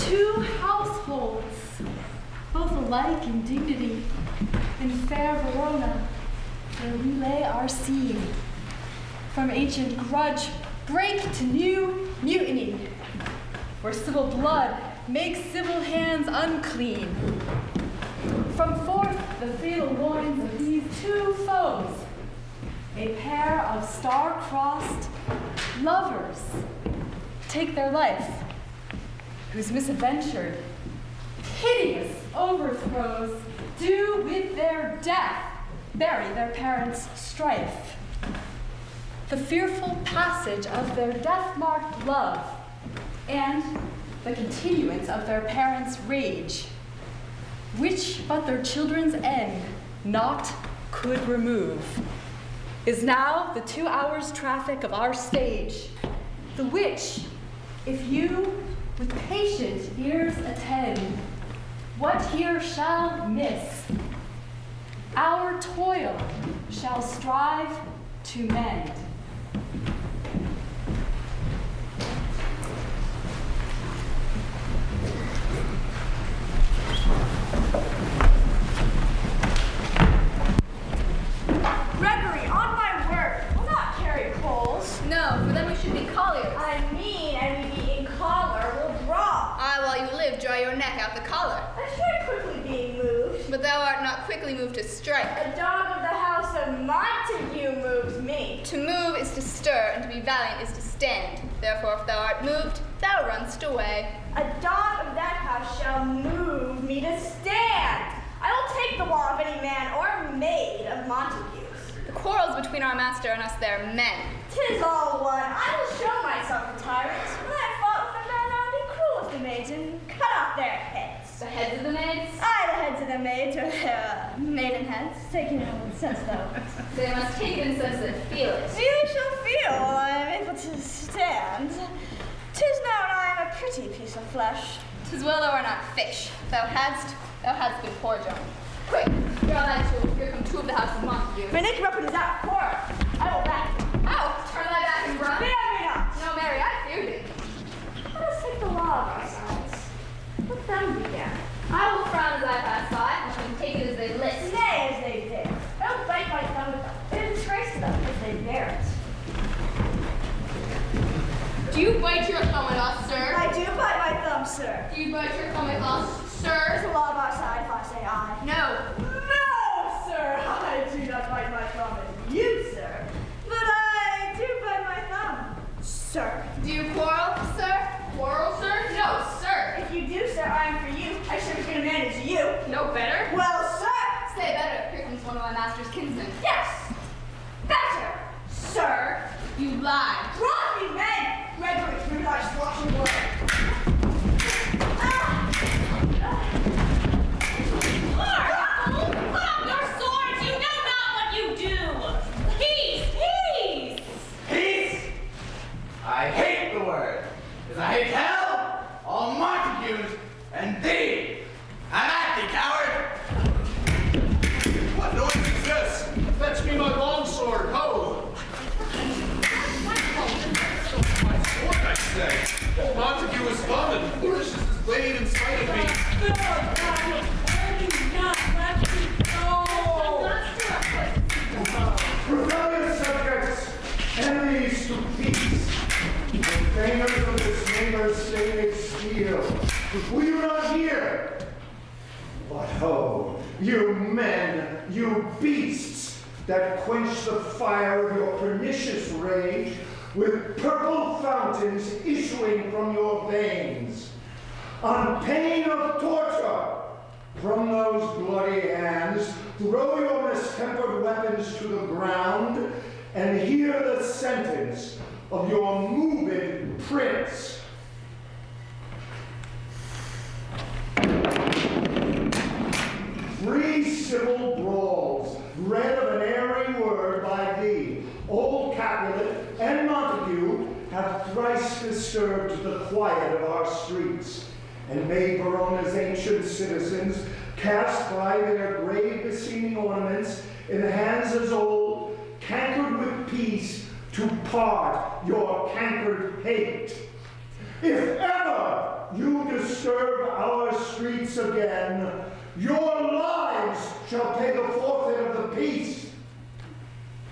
Two households, both alike in dignity, in fair Verona, where we lay our scene. From ancient grudge break to new mutiny, where civil blood makes civil hands unclean. From forth the fatal loins of these two foes, a pair of star-crossed lovers take their life, whose misadventured, hideous overthrows do with their death bury their parents' strife. The fearful passage of their death-marked love and the continuance of their parents' rage, which but their children's end naught could remove, is now the 2 hours' traffic of our stage, the which, if you with patient ears attend, what here shall miss, our toil shall strive to mend. Gregory, on my word, we'll not carry coals. No, for then we should be colliers. I mean, and we being collar will draw. I, while you live, draw your neck out the collar. I strike quickly being moved. But thou art not quickly moved to strike. A dog of the house of Montague moves me. To move is to stir, and to be valiant is to stand. Therefore, if thou art moved, thou runst away. A dog of that house shall move me to stand. I will take the law of any man or maid of Montague's. The quarrels between our master and us, their men. 'Tis all one. I will show myself a tyrant. When I fought with the men, I will be cruel with the maids and cut off their heads. The heads of the maids? Aye, the heads of the maids, or their maiden heads. Taking it in sense, though. They must take it in sense that feel it. You shall feel I am able to stand. 'Tis known I am a pretty piece of flesh. 'Tis well thou art not fish. Thou hadst been poor, John. Quick, draw thy tool. Here come two of the house of Montague. Make your weapon is out, quarrel. I will back you. Ow! Turn thy back and run. Fear me not. No, Mary, I fear thee. Let us take the law of our sides. Let them begin. I will frown as I pass by, and can take it as they list. Nay, as they dare. Don't bite my thumb with them. It disgraces them if they bear it. Do you bite your thumb at us, sir? I do bite my thumb, sir. Do you bite your thumb at us, It's sir? the law of our side if I say aye. No. No, sir, I do not bite my thumb at you, sir. But I do bite my thumb, sir. Do you quarrel, sir? Quarrel, sir? No, sir. If you do, sir, I am for you. I should have been a man as you. No better? Well, sir. Say better. Here comes one of my master's kinsmen. Yes. Better, sir. You lie. Drop me, men. Gregory, through thy sloshing blood. Put up your swords! You know not what you do! Peace! Peace! Peace? I hate the word, as I hate hell, all Montagues, and thee. I'm at thee, coward. What noise is this? Fetch me my longsword, ho! My sword, I say. Old Montague is coming. Foolishness is blade in sight of me. Rebellious subjects, enemies to peace, defenders of this neighbor's stated steel, will you not hear? But ho, you men, you beasts, that quench the fire of your pernicious rage with purple fountains issuing from your veins, on pain of torture, from those bloody hands, throw your mistempered weapons to the ground and hear the sentence of your moving prince. Three civil brawls, read of an airy word by thee, old Capulet and Montague, have thrice disturbed the quiet of our streets, and made Verona's ancient citizens cast by their grave beseeming ornaments in hands as old, cankered with peace, to part your cankered hate. If ever you disturb our streets again, your lives shall pay the forfeit of the peace.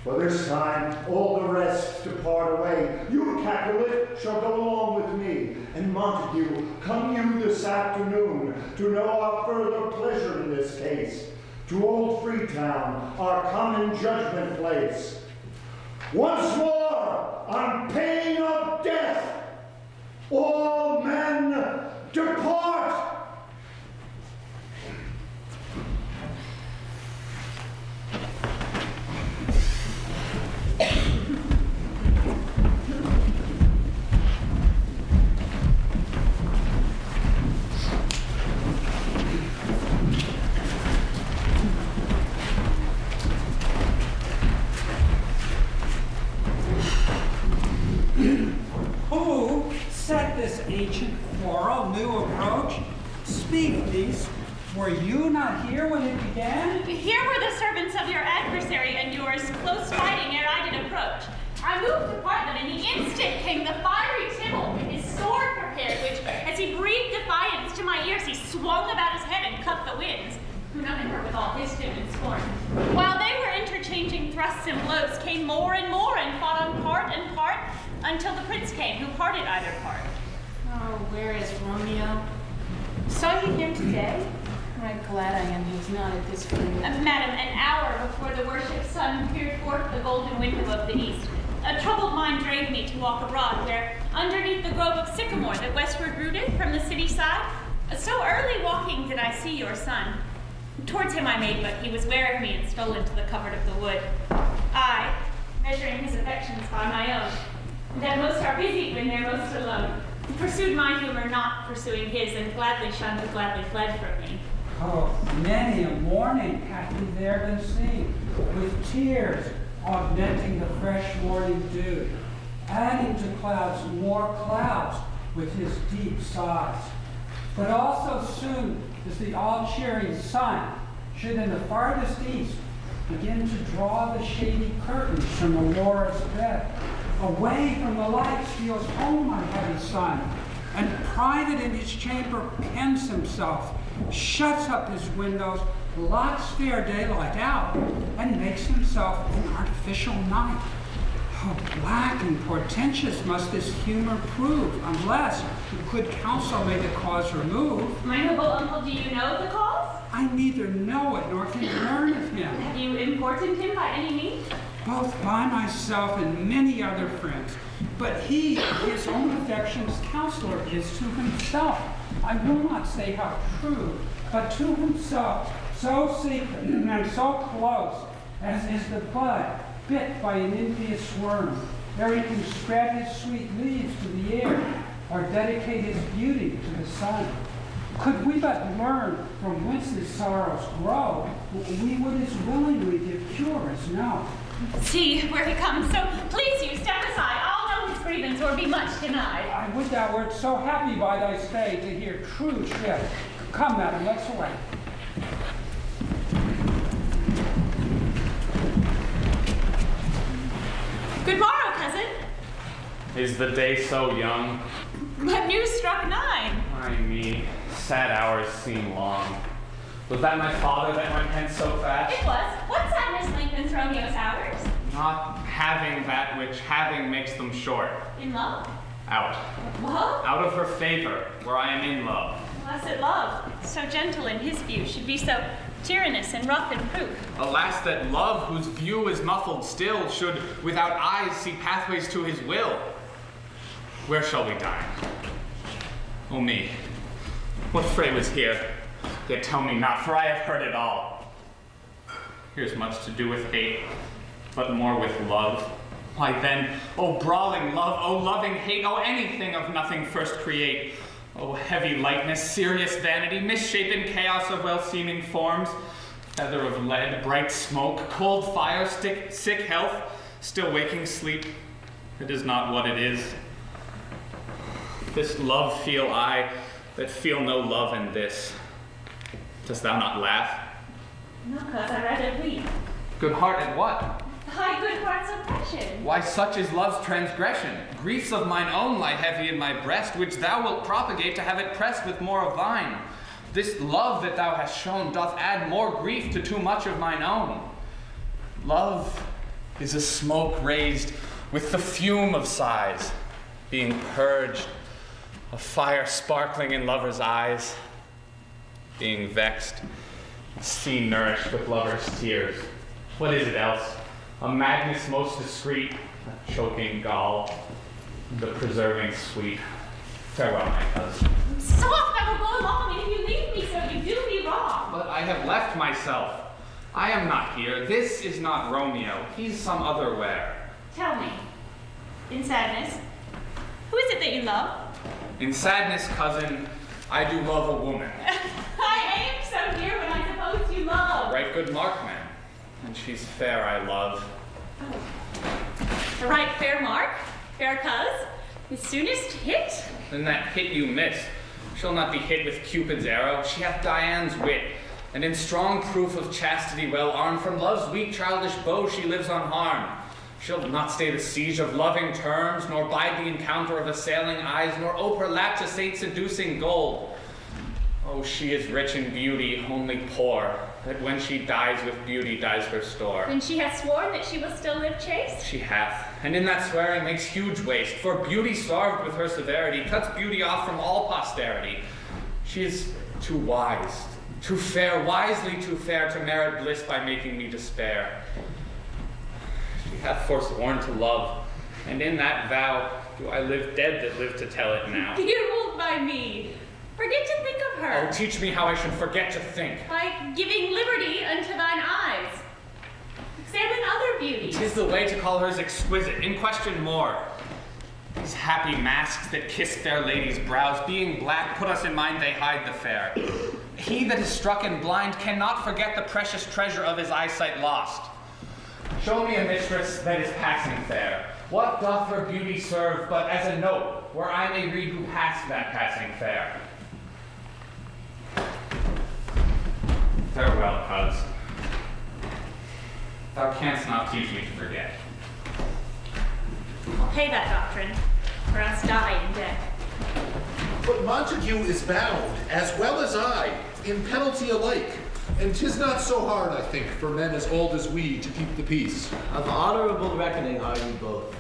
For this time, all the rest depart away. You, Capulet, shall go along with me. And Montague, come you this afternoon to know our further pleasure in this case. To old Freetown, our common judgment place. Once more, on pain of death, all men depart. Who set this ancient quarrel, new approach? Speak, niece. Were you not here when it began? Here were the servants of your adversary and yours, close fighting ere I did approach. I moved apart, but in the instant came the fiery Tybalt with his sword prepared, which, as he breathed defiance to my ears, he swung about his head and cut the winds, who nothing hurt with all his timid scorn. While they were interchanging thrusts and blows, came more and fought on part and part, until the prince came, who parted either part. Oh, where is Romeo? Saw you him today? Right glad I am he was not at this funeral. Madam, an hour before the worshipped sun peered forth the golden window of the east, a troubled mind drave me to walk abroad, where, underneath the grove of sycamore that westward rooted from the city side, so early walking did I see your son. Towards him I made, but he was ware of me and stole into the covert of the wood. I, measuring his affections by my own, that most are busied when they're most alone, pursued my humor, not pursuing his, and gladly shunned who gladly fled from me. Oh, many a morning hath he there been seen, with tears augmenting the fresh morning dew, adding to clouds more clouds with his deep sighs. But also soon as the all-cheering sun should in the farthest east begin to draw the shady curtains from Aurora's bed, away from the light steals home my heavy son, and private in his chamber pens himself, shuts up his windows, locks fair daylight out, and makes himself an artificial night. How black and portentous must this humor prove, unless good counsel may the cause remove. My noble uncle, do you know the cause? I neither know it nor can learn of him. Have you importuned him by any means? Both by myself and many other friends. But he, his own affections counselor, is to himself. I will not say how true, but to himself, so secret and so close, as is the bud bit by an envious worm, ere he can spread his sweet leaves to the air, or dedicate his beauty to the sun. Could we but learn from whence his sorrows grow, we would as willingly give cure as know. See where he comes, so please you, step aside. I'll know his grievance or be much denied. I would thou wert so happy by thy stay to hear true shrift. Come, madam, let's away. Good morrow, cousin. Is the day so young? But news struck 9. Ay me, sad hours seem long. Was that my father that went hence so fast? It was. What sadness lengthens Romeo's hours? Not having that which having makes them short. In love? Out. Love? Out of her favor, where I am in love. Blessed love, so gentle in his view, should be so tyrannous and rough in proof. Alas, that love, whose view is muffled still, should without eyes see pathways to his will. Where shall we dine? Oh me, what fray was here? Yet tell me not, for I have heard it all. Here's much to do with hate, but more with love. Why then, oh brawling love, oh loving hate, oh anything of nothing first create. Oh heavy lightness, serious vanity, misshapen chaos of well-seeming forms, feather of lead, bright smoke, cold fire, sick health, still waking sleep. It is not what it is. This love feel I, that feel no love in this. Dost thou not laugh? No, cause I rather weep. Good heart at what? Thy good heart's oppression. Why, such is love's transgression. Griefs of mine own lie heavy in my breast, which thou wilt propagate to have it pressed with more of thine. This love that thou hast shown doth add more grief to too much of mine own. Love is a smoke raised with the fume of sighs, being purged, a fire sparkling in lovers' eyes, being vexed, sea nourished with lovers' tears. What is it else? A madness most discreet, a choking gall, the preserving sweet. Farewell, my cousin. Soft, I will go along, and if you leave me so, you do me wrong. But I have left myself. I am not here. This is not Romeo. He's some other where. Tell me, in sadness, who is it that you love? In sadness, cousin, I do love a woman. I aim so near when I suppose you love. Right good mark, man. And she's fair, I love. Oh. The right fair mark, fair cuz, is soonest hit. Then that hit you miss. She'll not be hit with Cupid's arrow. She hath Dian's wit, and in strong proof of chastity well armed, from love's weak childish bow she lives unharmed. She'll not stay the siege of loving terms, nor bide the encounter of assailing eyes, nor ope her lap to saint-seducing gold. Oh, she is rich in beauty, only poor, that when she dies with beauty dies her store. Then she hath sworn that she will still live chaste? She hath, and in that swearing makes huge waste, for beauty starved with her severity cuts beauty off from all posterity. She is too wise, too fair, wisely too fair to merit bliss by making me despair. She hath forsworn to love, and in that vow do I live dead that live to tell it now. Be ruled by me. Forget to think of her. Oh, teach me how I should forget to think. By giving liberty unto thine eyes. Examine other beauties. 'Tis the way to call hers exquisite. In question more. These happy masks that kiss fair ladies' brows, being black, put us in mind they hide the fair. He that is struck and blind cannot forget the precious treasure of his eyesight lost. Show me a mistress that is passing fair. What doth her beauty serve but as a note, where I may read who passed that passing fair? Farewell, cuz. Thou canst not teach me to forget. I'll pay that doctrine, or else die in debt. But Montague is bound, as well as I, in penalty alike. And 'tis not so hard, I think, for men as old as we to keep the peace. Of honorable reckoning are you both.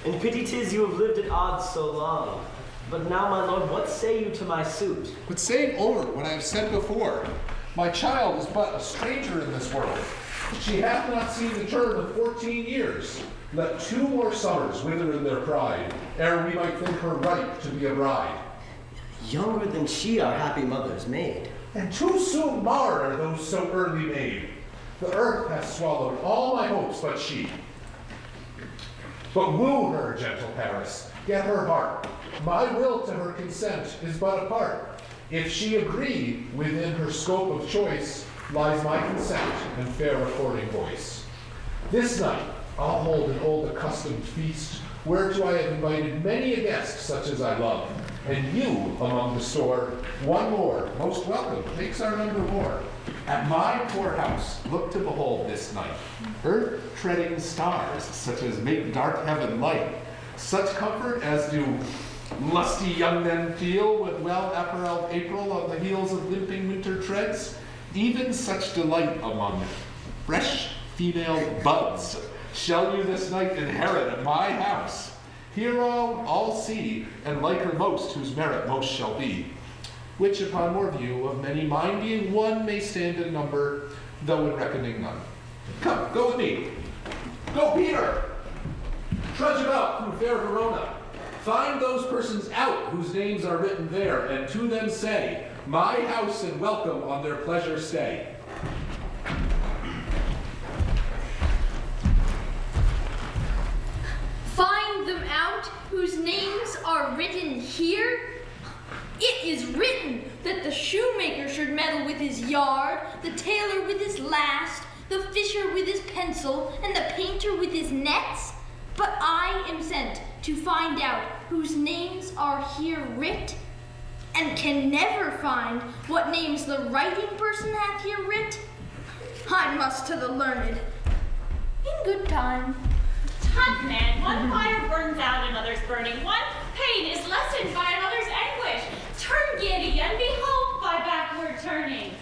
In pity 'tis you have lived at odds so long. But now, my lord, what say you to my suit? But saying over what I have said before, my child is but a stranger in this world. She hath not seen the turn of 14 years. Let 2 more summers wither in their pride, ere we might think her ripe to be a bride. Younger than she our happy mother's maid. And too soon marred are those so early made. The earth hath swallowed all my hopes but she. But woo her, gentle Paris, get her heart. My will to her consent is but a part. If she agree, within her scope of choice lies my consent and fair according voice. This night I'll hold an old accustomed feast, whereto I have invited many a guest such as I love. And you, among the store, one more, most welcome, makes our number more. At my poor house, look to behold this night, earth-treading stars, such as make dark heaven light, such comfort as do lusty young men feel when well-apparelled April on the heels of limping winter treads, even such delight among fresh female buds shall you this night inherit at my house. Hero, all see, and like her most, whose merit most shall be. Which upon more view of many, mine being one, may stand in number, though in reckoning none. Come, go with me. Go, Peter! Trudge about through fair Verona. Find those persons out whose names are written there, and to them say, my house and welcome on their pleasure stay. Find them out whose names are written here? It is written that the shoemaker should meddle with his yard, the tailor with his last, the fisher with his pencil, and the painter with his nets. But I am sent to find out whose names are here writ, and can never find what names the writing person hath here writ. I must to the learned. In good time. Tut, man, one fire burns out, another's burning. One pain is lessened by another's anguish. Turn giddy and behold by backward turning.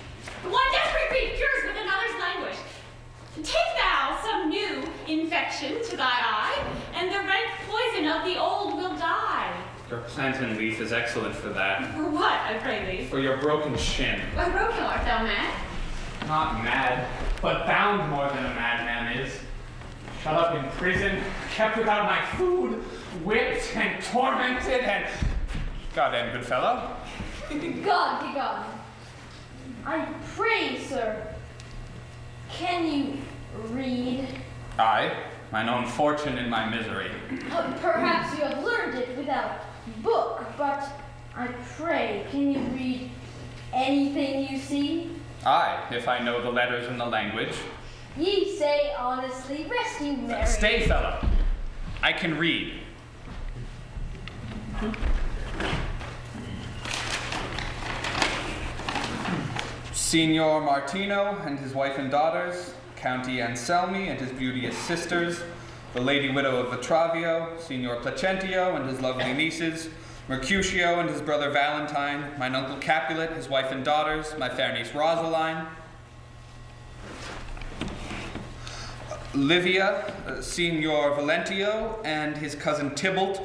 One desperate grief cures with another's languish. Take thou some new infection to thy eye, and the rank poison of the old will die. Your plantain leaf is excellent for that. For what, I pray thee? For your broken shin. Why, Romeo, art thou mad? Not mad, but bound more than a madman is. Shut up in prison, kept without my food, whipped and tormented and... God and good fellow. God be gone. I pray, sir, can you read? I, mine own fortune in my misery. Perhaps you have learned it without book, but I pray, can you read anything you see? I, if I know the letters and the language. Ye say honestly, rest you merry. Stay, fellow. I can read. Signor Martino and his wife and daughters, County Anselmi and his beauteous sisters, the lady widow of Vitravio, Signor Placentio and his lovely nieces, Mercutio and his brother Valentine, mine uncle Capulet, his wife and daughters, my fair niece Rosaline, Livia, Signor Valentio and his cousin Tybalt,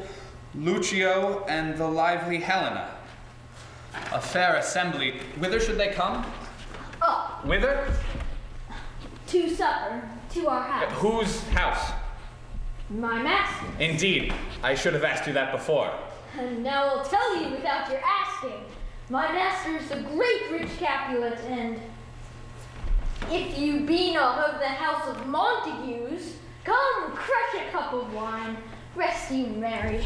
Lucio and the lively Helena. A fair assembly. Whither should they come? Up. Whither? To supper, to our house. Whose house? My master. Indeed, I should have asked you that before. And now I'll tell you without your asking. My master is the great rich Capulet, and if you be not of the house of Montagues, come crush a cup of wine. Rest you merry.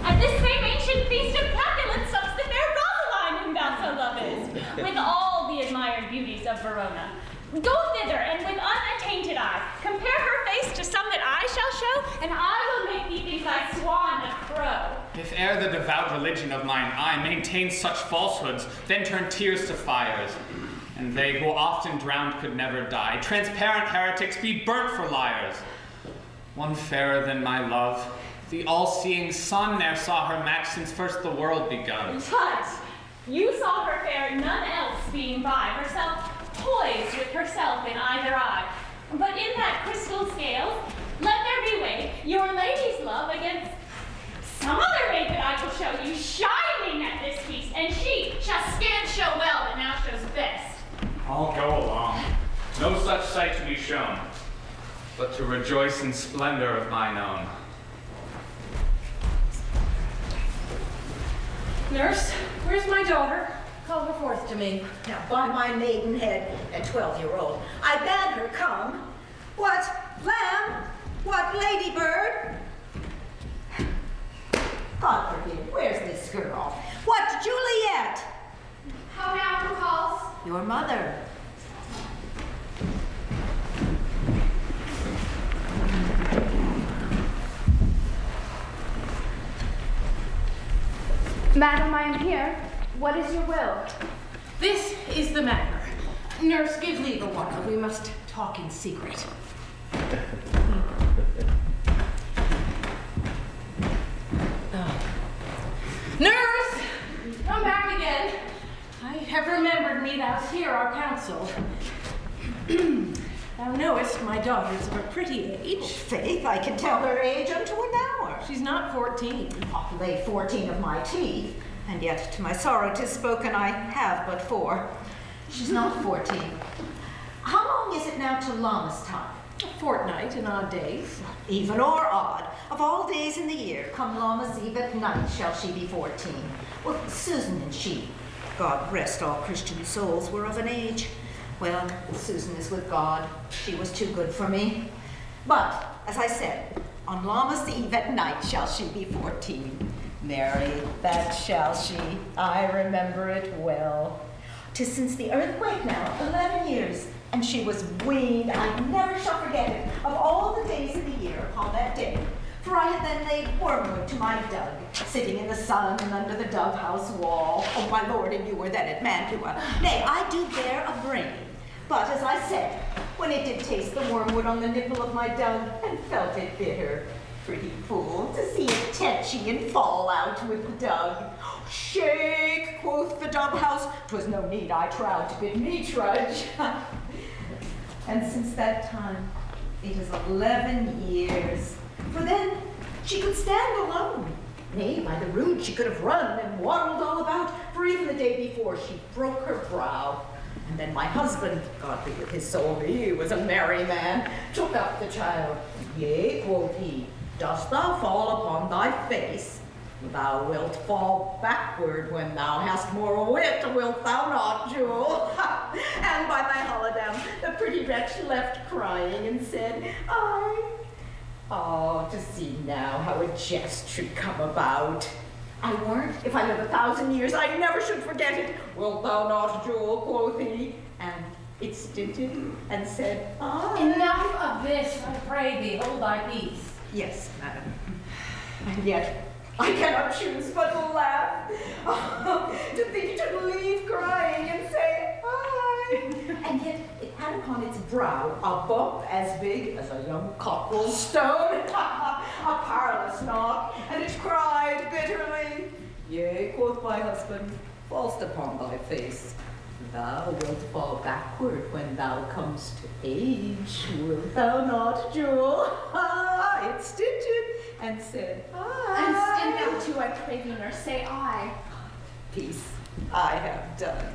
At this same ancient feast of Capulet sups the fair Rosaline whom thou so lovest, with all the admired beauties of Verona. Go thither, and with unattainted eye, compare her face to some that I shall show, and I will make thee think thy swan a crow. If e'er the devout religion of mine eye maintain such falsehoods, then turn tears to fires, and they who often drowned could never die. Transparent heretics be burnt for liars. One fairer than my love, the all-seeing sun ne'er saw her match since first the world begun. Tut! You saw her fair, none else being by, herself poised with herself in either eye. But in that crystal scale, let there be weighed your lady's love against some other maid that I will show you, shining at this feast, and she shall scant show well that now shows best. I'll go along. No such sight to be shown, but to rejoice in splendor of mine own. Nurse, where's my daughter? Call her forth to me. Now, by my maidenhead, a 12-year-old, I bade her come. What, lamb? What, ladybird? God forbid, where's this girl? What, Juliet? How now, who calls? Your mother. Madam, I am here. What is your will? This is the matter. Nurse, give leave a while. We must talk in secret. Nurse! Come back again. I have remembered me thou's here our counsel. Thou knowest my daughter's of a pretty age. Faith, I can tell her age unto an hour. She's not 14. I'll lay 14 of my teeth, and yet to my sorrow 'tis spoken I have but 4. She's not 14. How long is it now to Lammas time? A fortnight in odd days. Even or odd, of all days in the year, come Lammas Eve at night shall she be 14. Well, Susan and she, God rest all Christian souls, were of an age. Well, Susan is with God. She was too good for me. But, as I said, on Lammas Eve at night shall she be 14. Marry, that shall she. I remember it well. 'Tis since the earthquake now, 11 years, and she was weaned. I never shall forget it, of all the days of the year upon that day. For I had then laid wormwood to my dug, sitting in the sun and under the dove-house wall. Oh, my lord, and you were then at Mantua. Nay, I do bear a brain. But, as I said, when it did taste the wormwood on the nipple of my dug, and felt it bitter. Pretty fool, to see it tetchy and fall out with the dug. Shake, quoth the dove house, 'twas no need I trow to bid me trudge. And since that time, it is 11 years. For then she could stand alone. Nay, by the rood she could have run and waddled all about, for even the day before she broke her brow. And then my husband, God be with his soul, he was a merry man, took up the child. Yea, quoth he, dost thou fall upon thy face? Thou wilt fall backward when thou hast more wit, wilt thou not, Jewel? And by my holidam, the pretty wretch left crying and said, Oh, to see now how a jest should come about. I warrant, if I live 1,000 years, I never should forget it. Wilt thou not, Jewel, quoth he, and it stinted and said, Enough of this, I pray thee, hold thy peace. Yes, madam. And yet, I cannot choose but to laugh. To think it should leave crying and say, And yet it had upon its brow a bump as big as a young cockerel's stone, a parlous knock, and it cried bitterly. Yea, quoth my husband, fall'st upon thy face. Thou wilt fall backward when thou comest to age, wilt thou not, Jewel? It stinted and said, And stint thou too, I pray thee, nurse, say I. Peace I have done.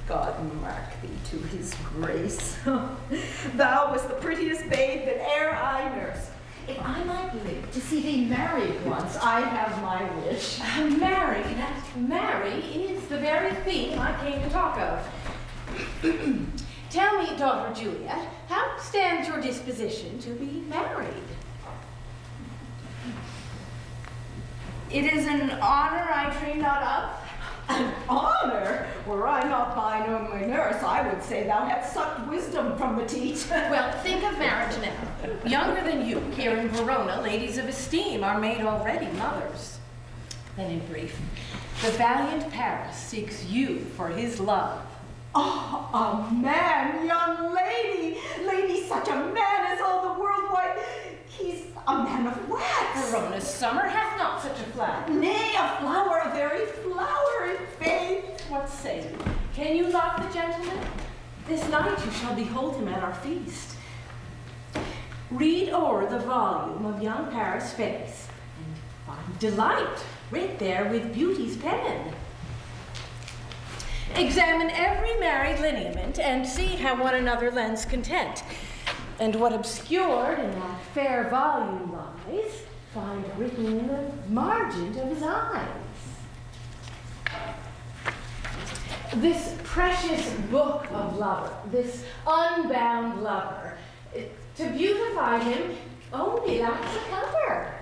God mark thee to his grace. Thou wast the prettiest babe that e'er I nursed. If I might live to see thee married once, I have my wish. Marry is the very theme I came to talk of. Tell me, daughter Juliet, how stands your disposition to be married? It is an honor I dream not of. An honor? Were I not thine only nurse, I would say thou hadst sucked wisdom from the teat. Well, think of marriage now. Younger than you, here in Verona, ladies of esteem are made already mothers. Then in brief, the valiant Paris seeks you for his love. Oh, a man, young lady! Lady, such a man as all the world, why, he's a man of wax. Verona's summer hath not such a flower. Nay, a flower, a very flower in faith. What say you? Can you love the gentleman? This night you shall behold him at our feast. Read o'er the volume of young Paris' face, and find delight writ there with beauty's pen. Examine every married lineament, and see how one another lends content. And what obscured in that fair volume lies, find written in the margin of his eyes. This precious book of lover, this unbound lover, to beautify him, only lacks a cover.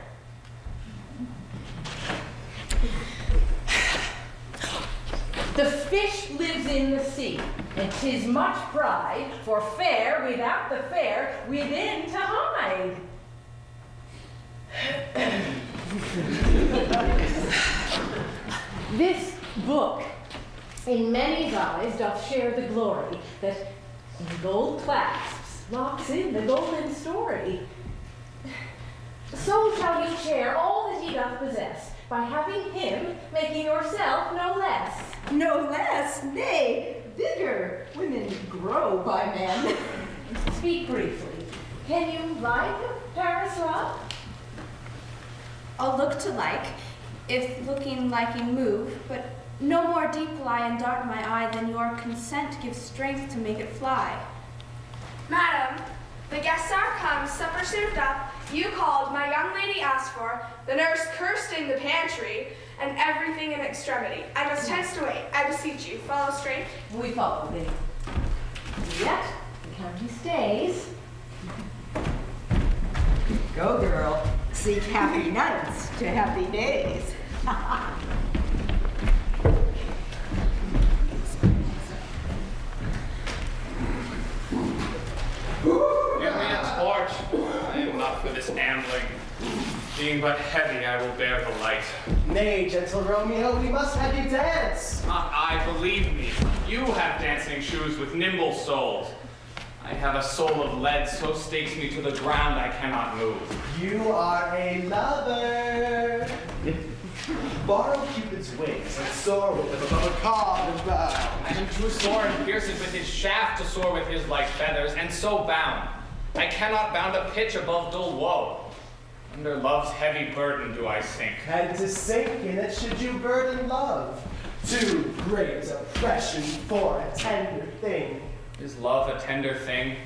The fish lives in the sea, and 'tis much pride for fair without the fair within to hide. This book in many's eyes doth share the glory that in gold clasps locks in the golden story. So shall you share all that he doth possess, by having him making yourself no less. No less, nay, bigger. Women grow by men. Speak briefly. Can you like Paris love? I'll look to like, if looking liking move, but no more deep lie and dart my eye than your consent gives strength to make it fly. Madam, the guests are come, supper served up, you called, my young lady asked for, the nurse cursed in the pantry, and everything in extremity. I must hence away. I beseech you, follow straight. We follow thee. Yet, the county stays. Go, girl. Seek happy nights to happy days. Give me a torch. I am not for this ambling. Being but heavy, I will bear the light. Nay, gentle Romeo, we must have you dance. Not I, believe me. You have dancing shoes with nimble soles. I have a soul of lead, so stakes me to the ground I cannot move. You are a lover. Borrow Cupid's wings and soar with them above a carved bow. I am too sore and pierced with his shaft to soar with his like feathers, and so bound. I cannot bound a pitch above dull woe. Under love's heavy burden do I sink. And to sink in it should you burden love. Too great oppression for a tender thing. Is love a tender thing?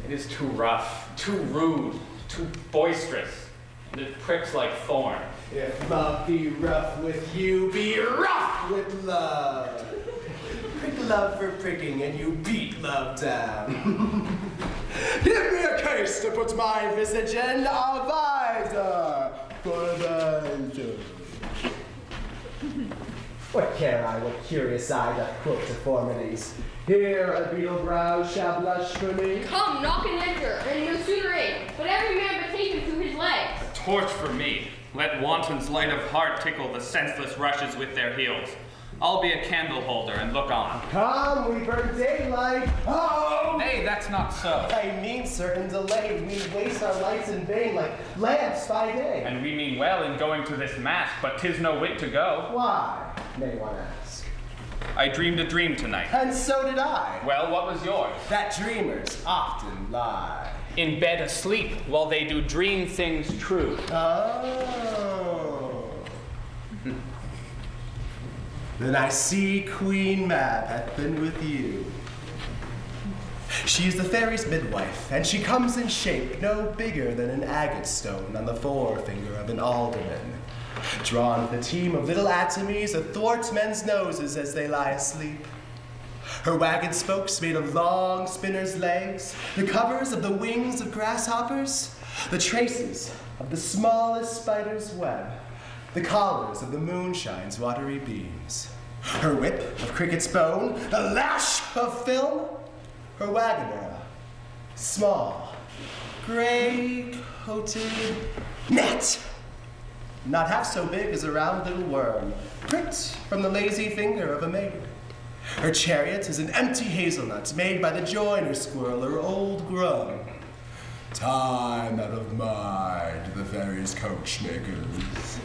It is too rough, too rude, too boisterous, and it pricks like thorn. If love be rough with you, be rough with love. Prick love for pricking, and you beat love down. Give me a case to put my visage in, a visor for a visor. What care I what curious eye doth quote deformities? Here a beetle brow shall blush for me. Come, knock and enter, and no sooner aid, but every man betake him to his legs. A torch for me. Let wantons light of heart tickle the senseless rushes with their heels. I'll be a candle holder and look on. Come, we burn daylight. Oh! Nay, that's not so. I mean, sir, in delay, we waste our lights in vain like lamps by day. And we mean well in going to this mass, but 'tis no whit to go. Why, may one ask? I dreamed a dream tonight. And so did I. Well, what was yours? That dreamers often lie. In bed asleep, while they do dream things true. Oh. Then I see Queen Mab hath been with you. She is the fairy's midwife, and she comes in shape no bigger than an agate stone on the forefinger of an alderman, drawn with a team of little atomies athwart men's noses as they lie asleep. Her wagon spokes made of long spinner's legs, the covers of the wings of grasshoppers, the traces of the smallest spider's web, the collars of the moonshine's watery beams. Her whip of cricket's bone, the lash of film, her wagoner, small, gray-coated net, not half so big as a round little worm, pricked from the lazy finger of a maid. Her chariot is an empty hazelnut made by the joiner squirrel or old grum. Time out of mind, the fairy's coachmakers.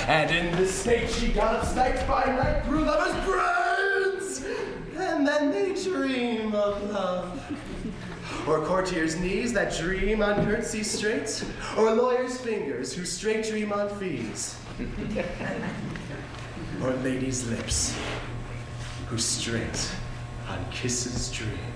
And in this state she gallops night by night through lovers' brains, and then they dream of love. Or courtiers' knees that dream on curtsy straight, or lawyers' fingers who straight dream on fees. Or ladies' lips who straight on kisses dream.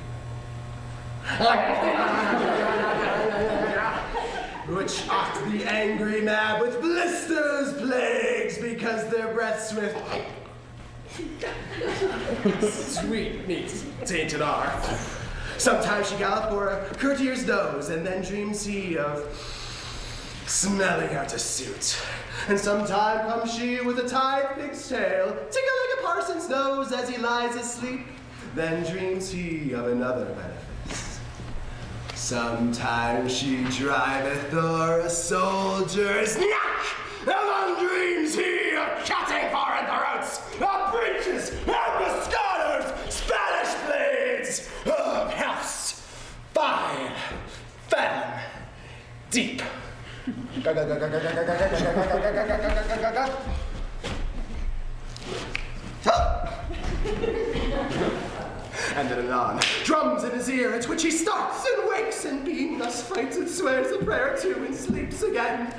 Which oft the angry mad with blisters plagues because their breath swift sweet meats tainted are. Sometimes she gallop o'er a courtier's nose, and then dreams he of smelling out a suit. And sometime comes she with a tied pig's tail, tickling a parson's nose as he lies asleep. Then dreams he of another benefice. Sometimes she driveth o'er a soldier's neck, and then dreams he of cutting foreign throats, of breeches, ambuscados, Spanish blades, of house, fine, fathom, deep. And then anon, drums in his ear, at which he starts and wakes, and being thus frightened swears a prayer to and sleeps again.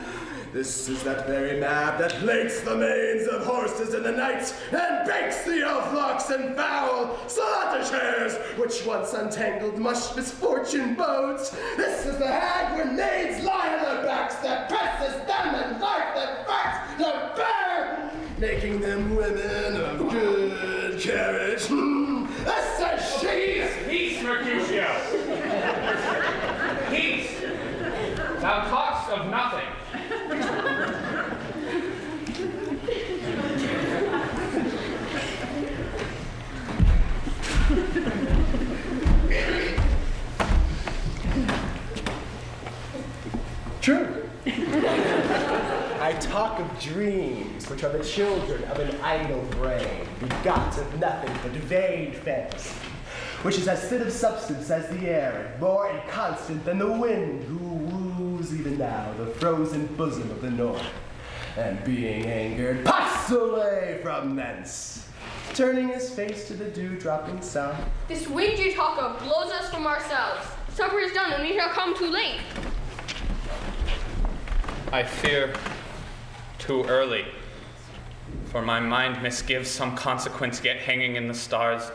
This is that very mab that plates the manes of horses in the night, and bakes the elf-locks and foul slaughter chairs, which once untangled much misfortune bodes. This is the hag where maids lie on their backs, that presses them and life that fights the bear, making them women of good carriage. This is she! Peace, Mercutio! Peace! Thou talkst of nothing. True. I talk of dreams, which are the children of an idle brain, begot of nothing but vain fantasy, which is as fit of substance as the air, and more inconstant than the wind, who woos even now the frozen bosom of the north, and being angered, puffs away from thence, turning his face to the dew-dropping south. This wind you talk of blows us from ourselves. Supper is done, and we shall come too late. I fear too early, for my mind misgives some consequence yet hanging in the stars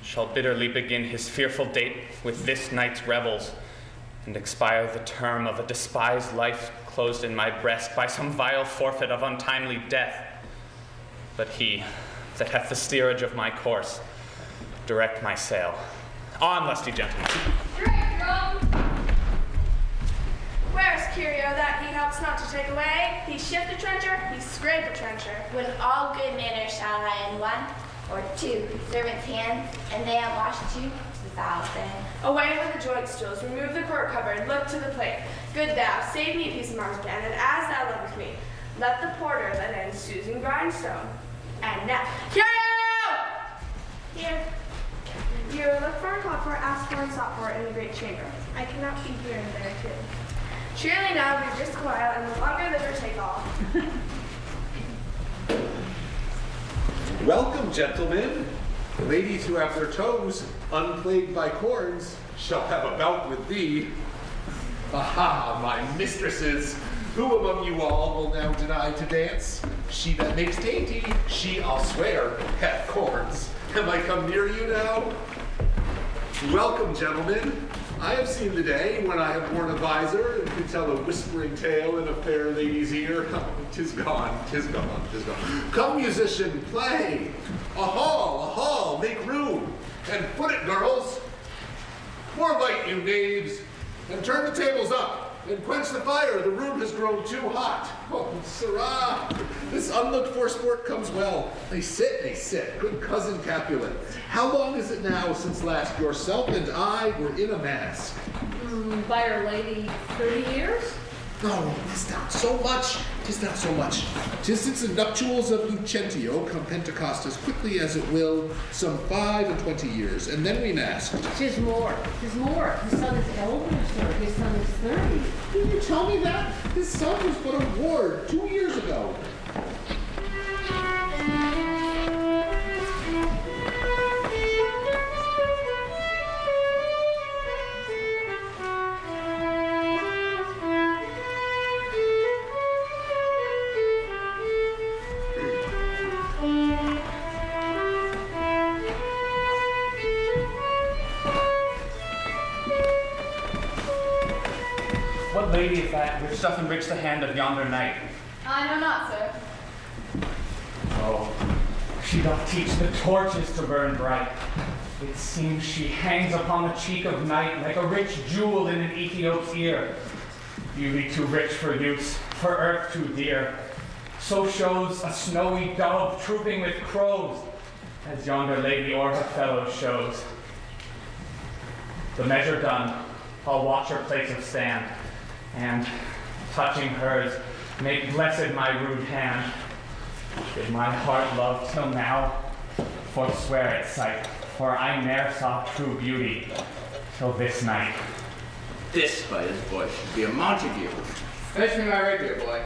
shall bitterly begin his fearful date with this night's revels, and expire the term of a despised life closed in my breast by some vile forfeit of untimely death. But he that hath the steerage of my course, direct my sail. On, lusty gentlemen. Great drum! Where's Curio that he helps not to take away? He shift a trencher, he scrape a trencher. With all good manners shall I in 1 or 2 servants' hands, and they have washed you to 1,000. Away with the joint stools, remove the court cupboard, look to the plate. Good thou, save me a piece of marzipan, and as thou lovest me, let the porter let in Susan Grindstone. And now, Curio! Here. You look for and called for, ask for and sought for in the great chamber. I cannot be here and there too. Surely now we just while, and the longer liver take all. Welcome, gentlemen. Ladies who have their toes unplagued by corns shall have a bout with thee. Aha, my mistresses! Who among you all will now deny to dance? She that makes dainty, she, I'll swear, hath corns. Am I come near you now? Welcome, gentlemen. I have seen the day when I have worn a visor and could tell a whispering tale in a fair lady's ear. 'Tis gone, 'tis gone, 'tis gone. Come, musician, play. A hall, make room. And foot it, girls. More light, you knaves. And turn the tables up. And quench the fire, the room has grown too hot. Oh, sirrah, this unlooked-for sport comes well. They sit, good cousin Capulet. How long is it now since last yourself and I were in a mask? By Our Lady, 30 years? No, 'tis not so much. 'Tis since the nuptials of Lucentio come Pentecost as quickly as it will, some 25 years, and then we masked. 'Tis more. His son is elder, sir. His son is 30. Did you tell me that? His son was but a ward 2 years ago. What lady is that which doth enrich the hand of yonder knight? I know not, sir. Oh, she doth teach the torches to burn bright. It seems she hangs upon the cheek of night like a rich jewel in an Ethiop's ear. Beauty too rich for use, for earth too dear. So shows a snowy dove trooping with crows, as yonder lady o'er her fellows shows. The measure done, I'll watch her place of stand, and, touching hers, make blessed my rude hand. Did my heart love till now, forswear its sight, for I ne'er saw true beauty till this night. This, by his voice, should be a Montague. Fetch me my rapier, boy.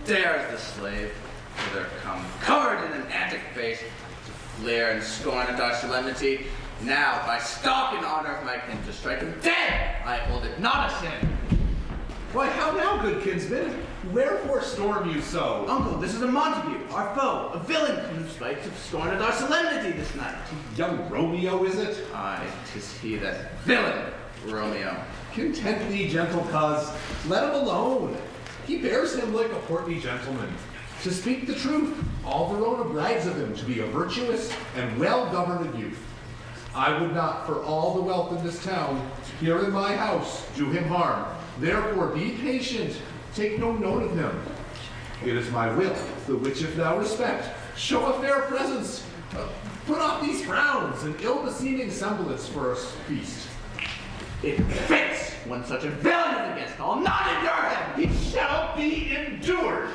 There's the slave, hither come, covered in an antic face, to flare and scorn at our solemnity. Now, by stock and honor of my kin, to strike him dead, I hold it not a sin. Why, how now, good kinsman? Wherefore storm you so? Uncle, this is a Montague, our foe, a villain whose spites have scorned our solemnity this night. Young Romeo, is it? Aye, 'tis he, that villain, Romeo. Content thee, gentle coz. Let him alone. He bears him like a portly gentleman. To speak the truth, all Verona brags of him to be a virtuous and well-governed youth. I would not, for all the wealth in this town, here in my house, do him harm. Therefore be patient, take no note of him. It is my will, the which if thou respect, show a fair presence. Put off these frowns and ill-beseeming semblance for a feast. It fits when such a villain is against. I'll not endure him. He shall be endured.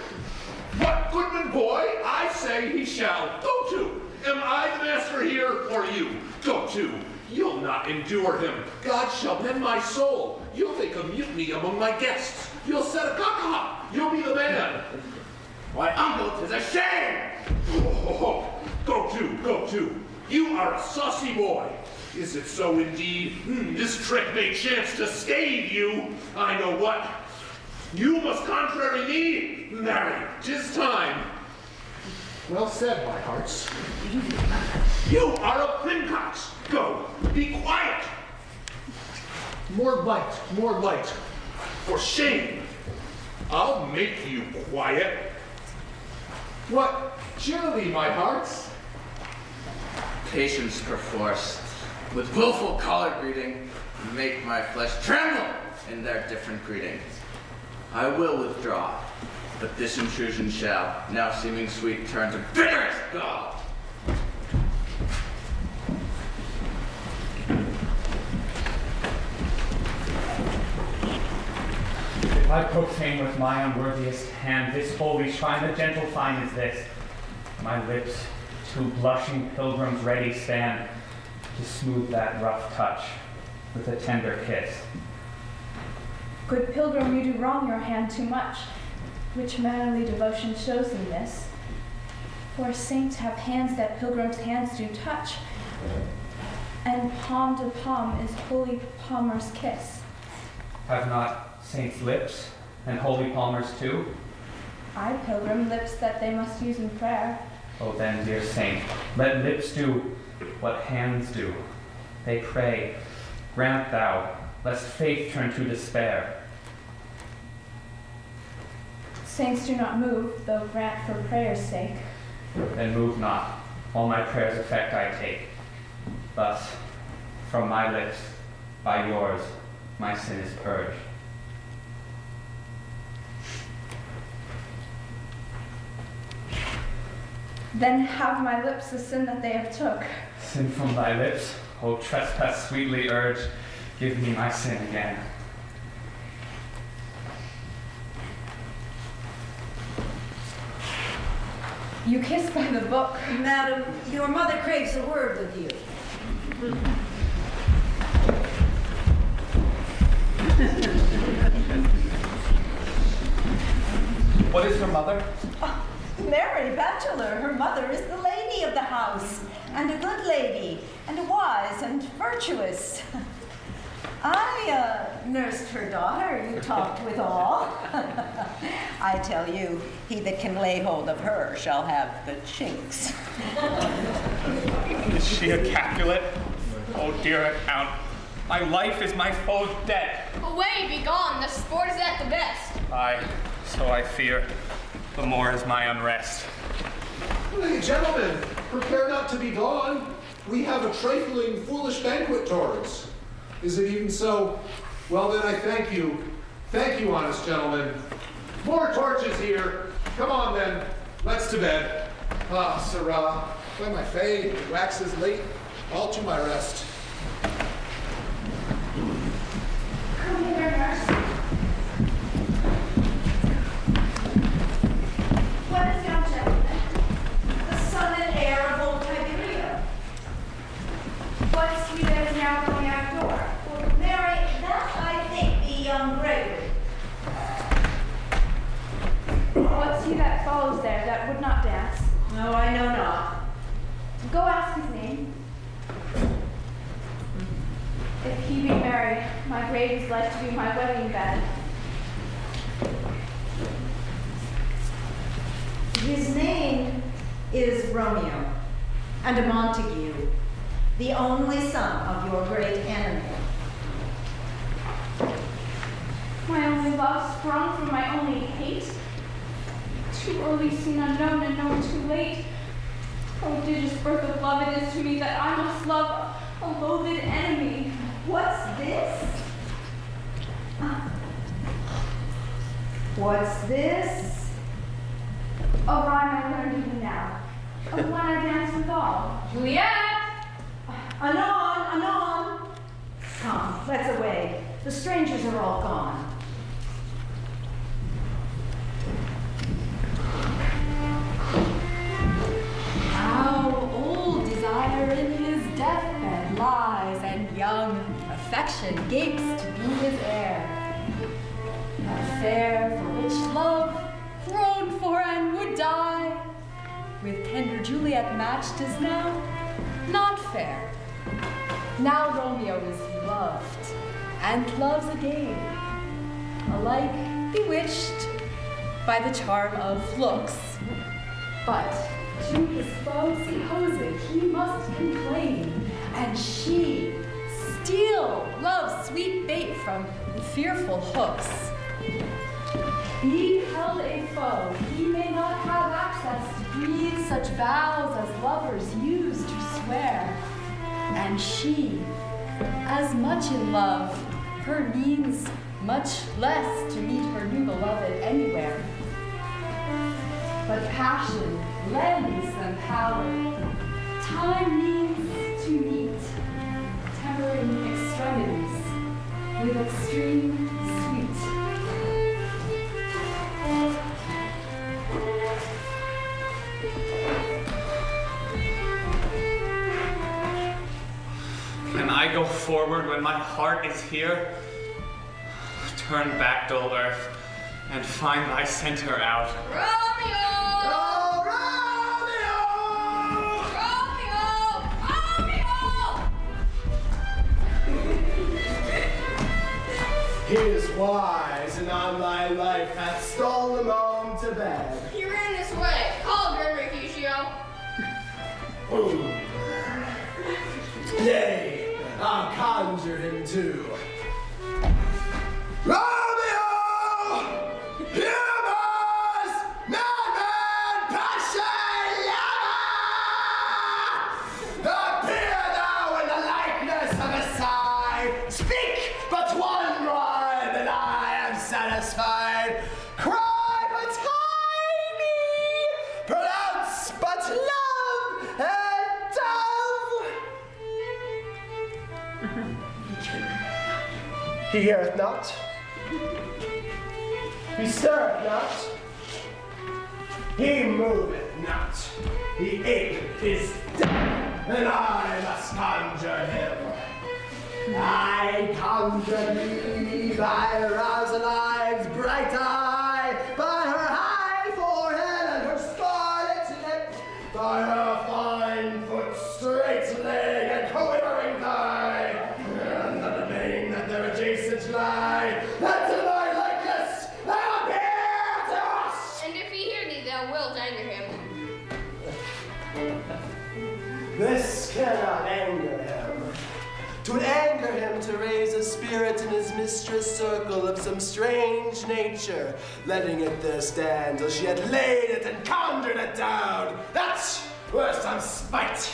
What, goodman boy? I say he shall. Go to. Am I the master here, or you? Go to. You'll not endure him. God shall mend my soul. You'll make a mutiny among my guests. You'll set a cock-a-hop. You'll be the man. Why, uncle, 'tis a shame. Oh, go to. You are a saucy boy. Is it so indeed? This trick may chance to scathe you. I know what. You must contrary me. Marry, 'tis time. Well said, my hearts. You are a pincox. Go, be quiet. More light. For shame. I'll make you quiet. What? Cheerily, my hearts. Patience perforce. With willful collar greeting, make my flesh tremble in their different greetings. I will withdraw, but this intrusion shall, now seeming sweet, turn to bitterest gall. If I profane with my unworthiest hand this holy shrine, the gentle fine is this. My lips, two blushing pilgrims ready stand to smooth that rough touch with a tender kiss. Good pilgrim, you do wrong your hand too much, which mannerly devotion shows in this. For saints have hands that pilgrims' hands do touch, and palm to palm is holy palmer's kiss. Have not saints lips, and holy palmers too? I, pilgrim, lips that they must use in prayer. Oh then, dear saint, let lips do what hands do. They pray, grant thou, lest faith turn to despair. Saints do not move, though grant for prayer's sake. Then move not, all my prayers' effect I take. Thus, from my lips, by yours, my sin is purged. Then have my lips the sin that they have took. Sin from thy lips, O trespass sweetly urged, give me my sin again. You kiss by the book. Madam, your mother craves a word with you. What is her mother? Mary Bachelor, her mother is the lady of the house, and a good lady, and wise and virtuous. I nursed her daughter, you talked withal. I tell you, he that can lay hold of her shall have the chinks. Is she a Capulet? Oh dear account, my life is my foe's debt. Away, be gone, the sport is at the best. Aye, so I fear, the more is my unrest. Hey, gentlemen, prepare not to be gone. We have a trifling, foolish banquet towards. Is it even so? Well then, I thank you. Thank you, honest gentlemen. More torches here. Come on then, let's to bed. Ah, sirrah, by my fay, it waxes late. All to my rest. Come here, nurse. What is young gentleman? The son and heir of old Tiberia. What's he that is now going out door? Mary, that I think be young Gregory. What's he that follows there that would not dance? No, I know not. Go ask his name. If he be married, my grave is like to be my wedding bed. and a Montague, the only son of your great enemy. My only love sprung from my only hate. Too early seen unknown and known too late. Prodigious birth of love it is to me that I must love a loathed enemy. What's this? What's this? A rhyme I learned even now. Of one I dance withal. Juliet! Anon, anon! Come, let's away. The strangers are all gone. How old desire in his deathbed lies, and young affection gapes to be his heir. A fair for which love, groaned for and would die, with tender Juliet matched is now not fair. Now Romeo is loved, and loves again, alike bewitched by the charm of looks. But to his foe supposed he must complain, and she still loves sweet bait from fearful hooks. Be held a foe, he may not have access to breathe such vows as lovers use to swear. And she, as much in love, her means much less to meet her new beloved anywhere. But passion lends them power. Time means to meet, tempering extremities with extreme sweet. Can I go forward when my heart is here? Turn back, dull earth, and find thy center out. Romeo! He is wise, and on thy life hath stolen home to bed. He ran this way. Call him, Mercutio. Yea, I'll conjure him too. Romeo! Humors! Madman! Passion! Lover! Appear thou in the likeness of a sigh. Speak but one rhyme, and I am satisfied. Cry but hide me. Pronounce but love and dove. He heareth not. He stirreth not. He moveth not. The ape is dead, and I must conjure him. I conjure thee by Rosaline's bright eye, by her high forehead and her scarlet lip, by her fine foot, straight leg, and quivering thigh, and the domain that their adjacent lie, that to thy likeness thou appear to us. And if he hear thee, thou wilt anger him. This cannot anger him. 'Twould anger him to raise a spirit in his mistress' circle of some strange nature, letting it there stand till she had laid it and conjured it down. That were some spite.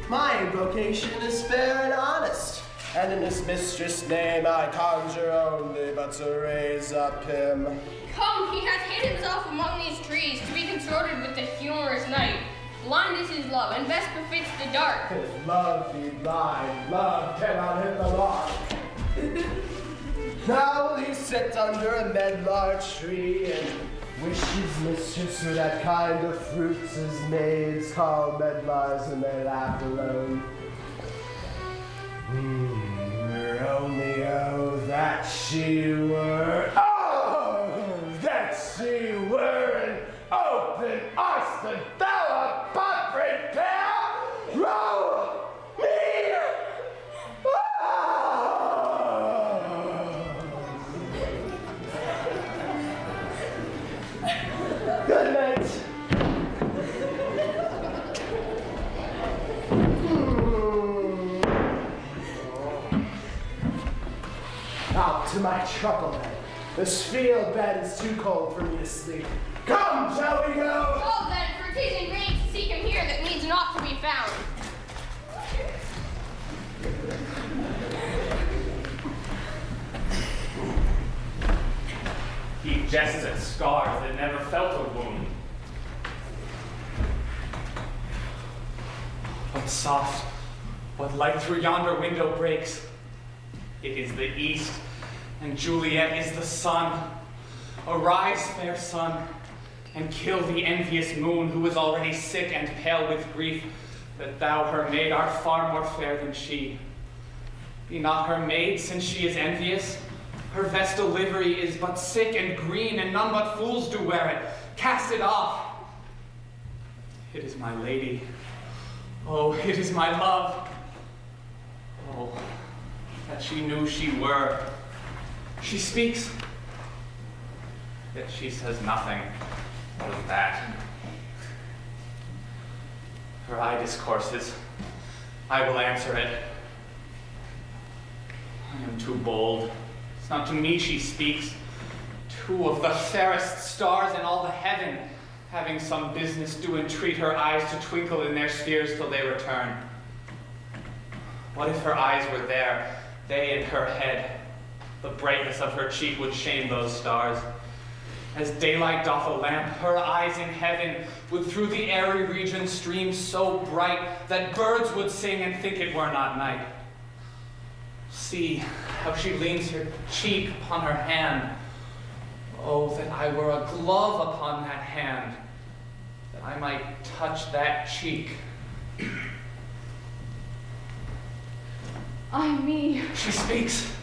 My invocation is fair and honest, and in his mistress' name I conjure only but to raise up him. Come, he hath hid himself among these trees to be consorted with the humorous night. Blind is his love, and best befits the dark. If love be blind, love cannot hit the mark. Now will he sit under a medlar tree and wish his mistress were that kind of fruits as maids call medlars when they laugh alone. Romeo, that she were, that she were an open arse, and thou a pottery pair, row me. Good night. chuckle at it. This field bed is too cold for me to sleep. Come, shall we go? Oh, then, for 'tis in vain to seek him here that needs not to be found. He jests at scars that never felt a wound. What soft, what light through yonder window breaks? It is the east, and Juliet is the sun. Arise, fair sun, and kill the envious moon, who is already sick and pale with grief, that thou, her maid, art far more fair than she. Be not her maid, since she is envious. Her vestal livery is but sick and green, and none but fools do wear it. Cast it off. It is my lady. Oh, it is my love. Oh, that she knew she were. She speaks, yet she says nothing. What is that? Her eye discourses. I will answer it. I am too bold. It's not to me she speaks. Two of the fairest stars in all the heaven, having some business, do entreat her eyes to twinkle in their spheres till they return. What if her eyes were there, they in her head? The brightness of her cheek would shame those stars. As daylight doth a lamp, her eyes in heaven would through the airy region stream so bright that birds would sing and think it were not night. See how she leans her cheek upon her hand. Oh, that I were a glove upon that hand, that I might touch that cheek. Ay me. She speaks.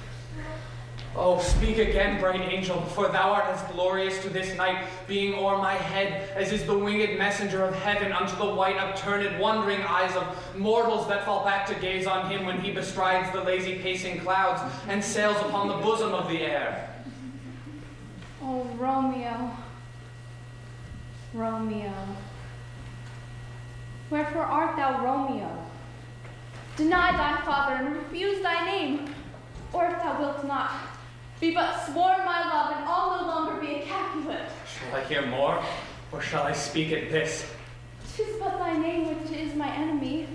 Oh, speak again, bright angel, for thou art as glorious to this night, being o'er my head, as is the winged messenger of heaven unto the white upturned wondering eyes of mortals that fall back to gaze on him when he bestrides the lazy pacing clouds and sails upon the bosom of the air. Oh, Romeo, Romeo, wherefore art thou Romeo? Deny thy father and refuse thy name, or if thou wilt not, be but sworn my love, and I'll no longer be a Capulet. Shall I hear more, or shall I speak at this? 'Tis but thy name which is my enemy.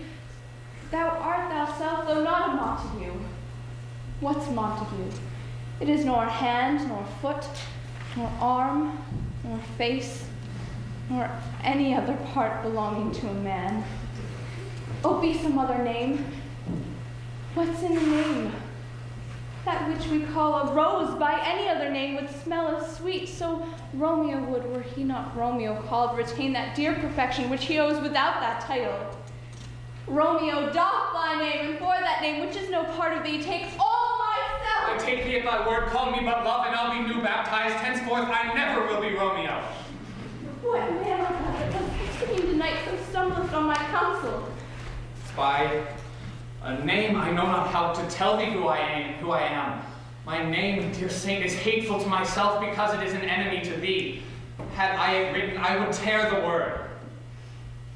Thou art thyself, though not a Montague. What's Montague? It is nor hand, nor foot, nor arm, nor face, nor any other part belonging to a man. Oh, be some other name. What's in the name? That which we call a rose by any other name would smell as sweet, so Romeo would, were he not Romeo called, retain that dear perfection which he owes without that title. Romeo doth thy name, and for that name, which is no part of thee, take all myself. I take thee at thy word, call me but love, and I'll be new baptized. Henceforth I never will be Romeo. What man art thou that dost continue tonight so stumblest on my counsel? By a name I know not how to tell thee who I am. My name, dear saint, is hateful to myself because it is an enemy to thee. Had I it written, I would tear the word.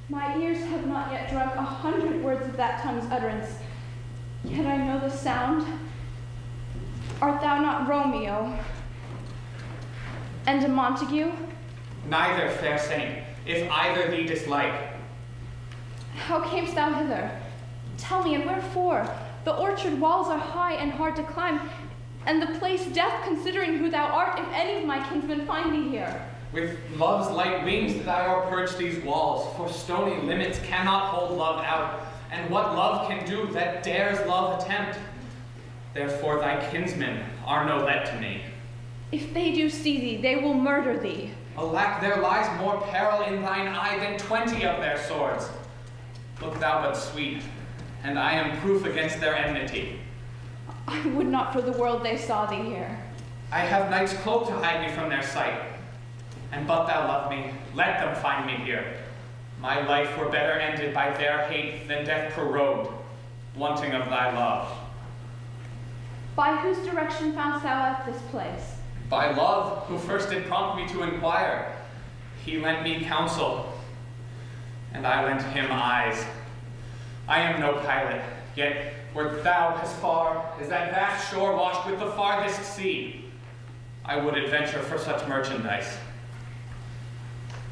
My ears have not yet drunk 100 words of that tongue's utterance, yet I know the sound. Art thou not Romeo? And a Montague? Neither, fair saint, if either thee dislike. How camest thou hither? Tell me, and wherefore? The orchard walls are high and hard to climb, and the place death, considering who thou art, if any of my kinsmen find thee here. With love's light wings did I o'erpurge these walls, for stony limits cannot hold love out, and what love can do that dares love attempt? Therefore thy kinsmen are no let to me. If they do see thee, they will murder thee. Alack, there lies more peril in thine eye than 20 of their swords. Look thou but sweet, and I am proof against their enmity. I would not for the world they saw thee here. I have night's cloak to hide me from their sight. And but thou love me, let them find me here. My life were better ended by their hate than death prorogued, wanting of thy love. By whose direction foundst thou at this place? By love, who first did prompt me to inquire. He lent me counsel, and I lent him eyes. I am no pilot, yet wert thou as far as that vast shore washed with the farthest sea. I would adventure for such merchandise.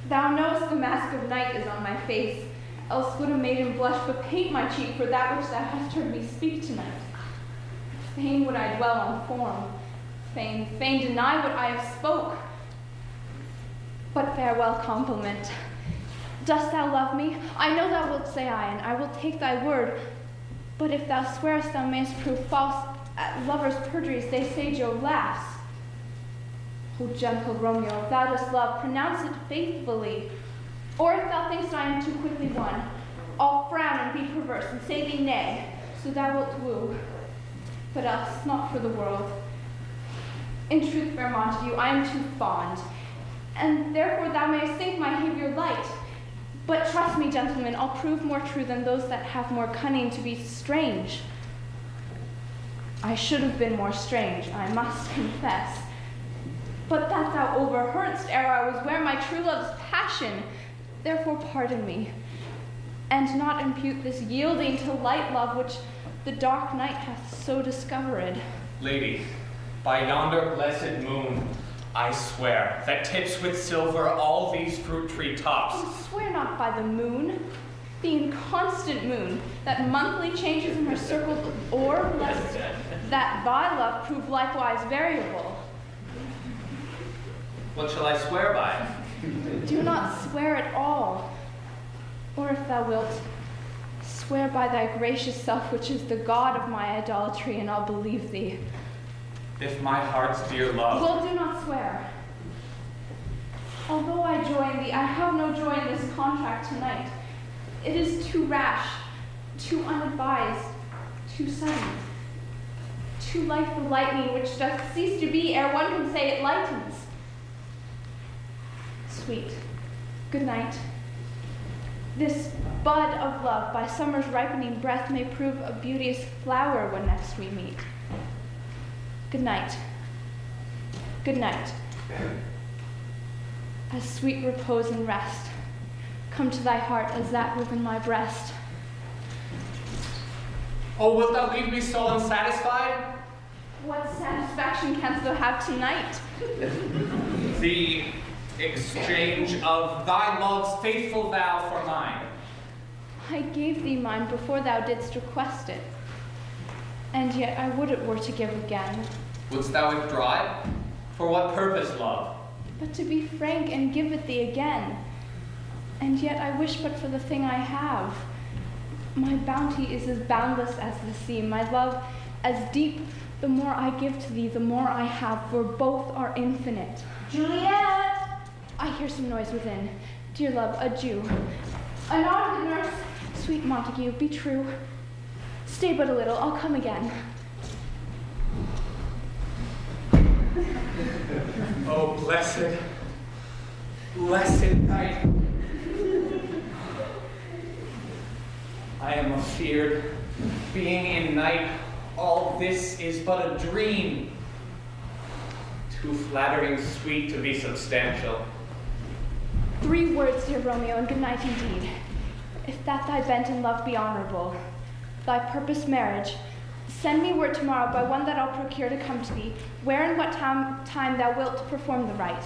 Thou knowest the mask of night is on my face, else would a maiden blush but paint my cheek for that which thou hast heard me speak tonight. Fain would I dwell on form, fain deny what I have spoke. But farewell compliment. Dost thou love me? I know thou wilt say aye, and I will take thy word. But if thou swearest thou mayst prove false at lovers' perjuries, they say Jove laughs. O gentle Romeo, if thou dost love, pronounce it faithfully. Or if thou thinkst I am too quickly won, I'll frown and be perverse and say thee nay, so thou wilt woo. But else, not for the world. In truth, fair Montague, I am too fond, and therefore thou mayst think my behavior light. But trust me, gentlemen, I'll prove more true than those that have more cunning to be strange. I should have been more strange, I must confess. But that thou overheardst ere I was where my true love's passion, therefore pardon me, and not impute this yielding to light love which the dark night hath so discovered. Lady, by yonder blessed moon, I swear that tips with silver all these fruit tree tops. Oh, swear not by the moon, the inconstant moon that monthly changes in her circled orb, lest that thy love prove likewise variable. What shall I swear by? Do not swear at all. Or if thou wilt, swear by thy gracious self, which is the God of my idolatry, and I'll believe thee. If my heart's dear love. Well, do not swear. Although I join thee, I have no joy in this contract tonight. It is too rash, too unadvised, too sudden, too like the lightning which doth cease to be ere one can say it lightens. Sweet, good night. This bud of love by summer's ripening breath may prove a beauteous flower when next we meet. Good night. Good night. As sweet repose and rest come to thy heart as that within my breast. Oh, wilt thou leave me so unsatisfied? What satisfaction canst thou have tonight? The exchange of thy love's faithful vow for mine. I gave thee mine before thou didst request it, and yet I would it were to give again. Wouldst thou withdraw it? For what purpose, love? But to be frank and give it thee again. And yet I wish but for the thing I have. My bounty is as boundless as the sea, my love as deep. The more I give to thee, the more I have, for both are infinite. Juliet! I hear some noise within. Dear love, adieu. A nod of the nurse. Sweet Montague, be true. Stay but a little, I'll come again. Oh, blessed, blessed night. I am afeard, being in night, all this is but a dream. Too flattering sweet to be substantial. 3 words, dear Romeo, and good night indeed. If that thy bent in love be honorable, thy purpose marriage, send me word tomorrow by one that I'll procure to come to thee, where and what time thou wilt perform the rite.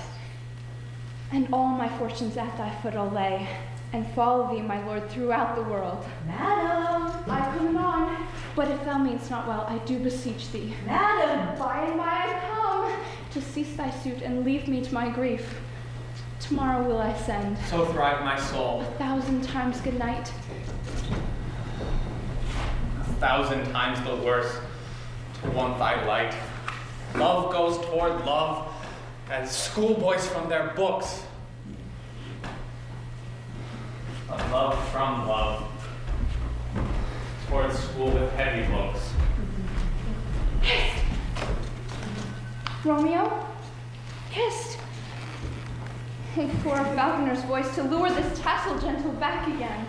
And all my fortunes at thy foot I'll lay, and follow thee, my lord, throughout the world. Madam! I come anon, but if thou meanst not well, I do beseech thee. Madam! By and by I come, to cease thy suit and leave me to my grief. Tomorrow will I send. So thrive my soul. 1,000 times good night. 1,000 times the worse to want thy light. Love goes toward love as schoolboys from their books. A love from love towards school with heavy books. Hist! Romeo? Hist! For a falconer's voice to lure this tassel gentle back again.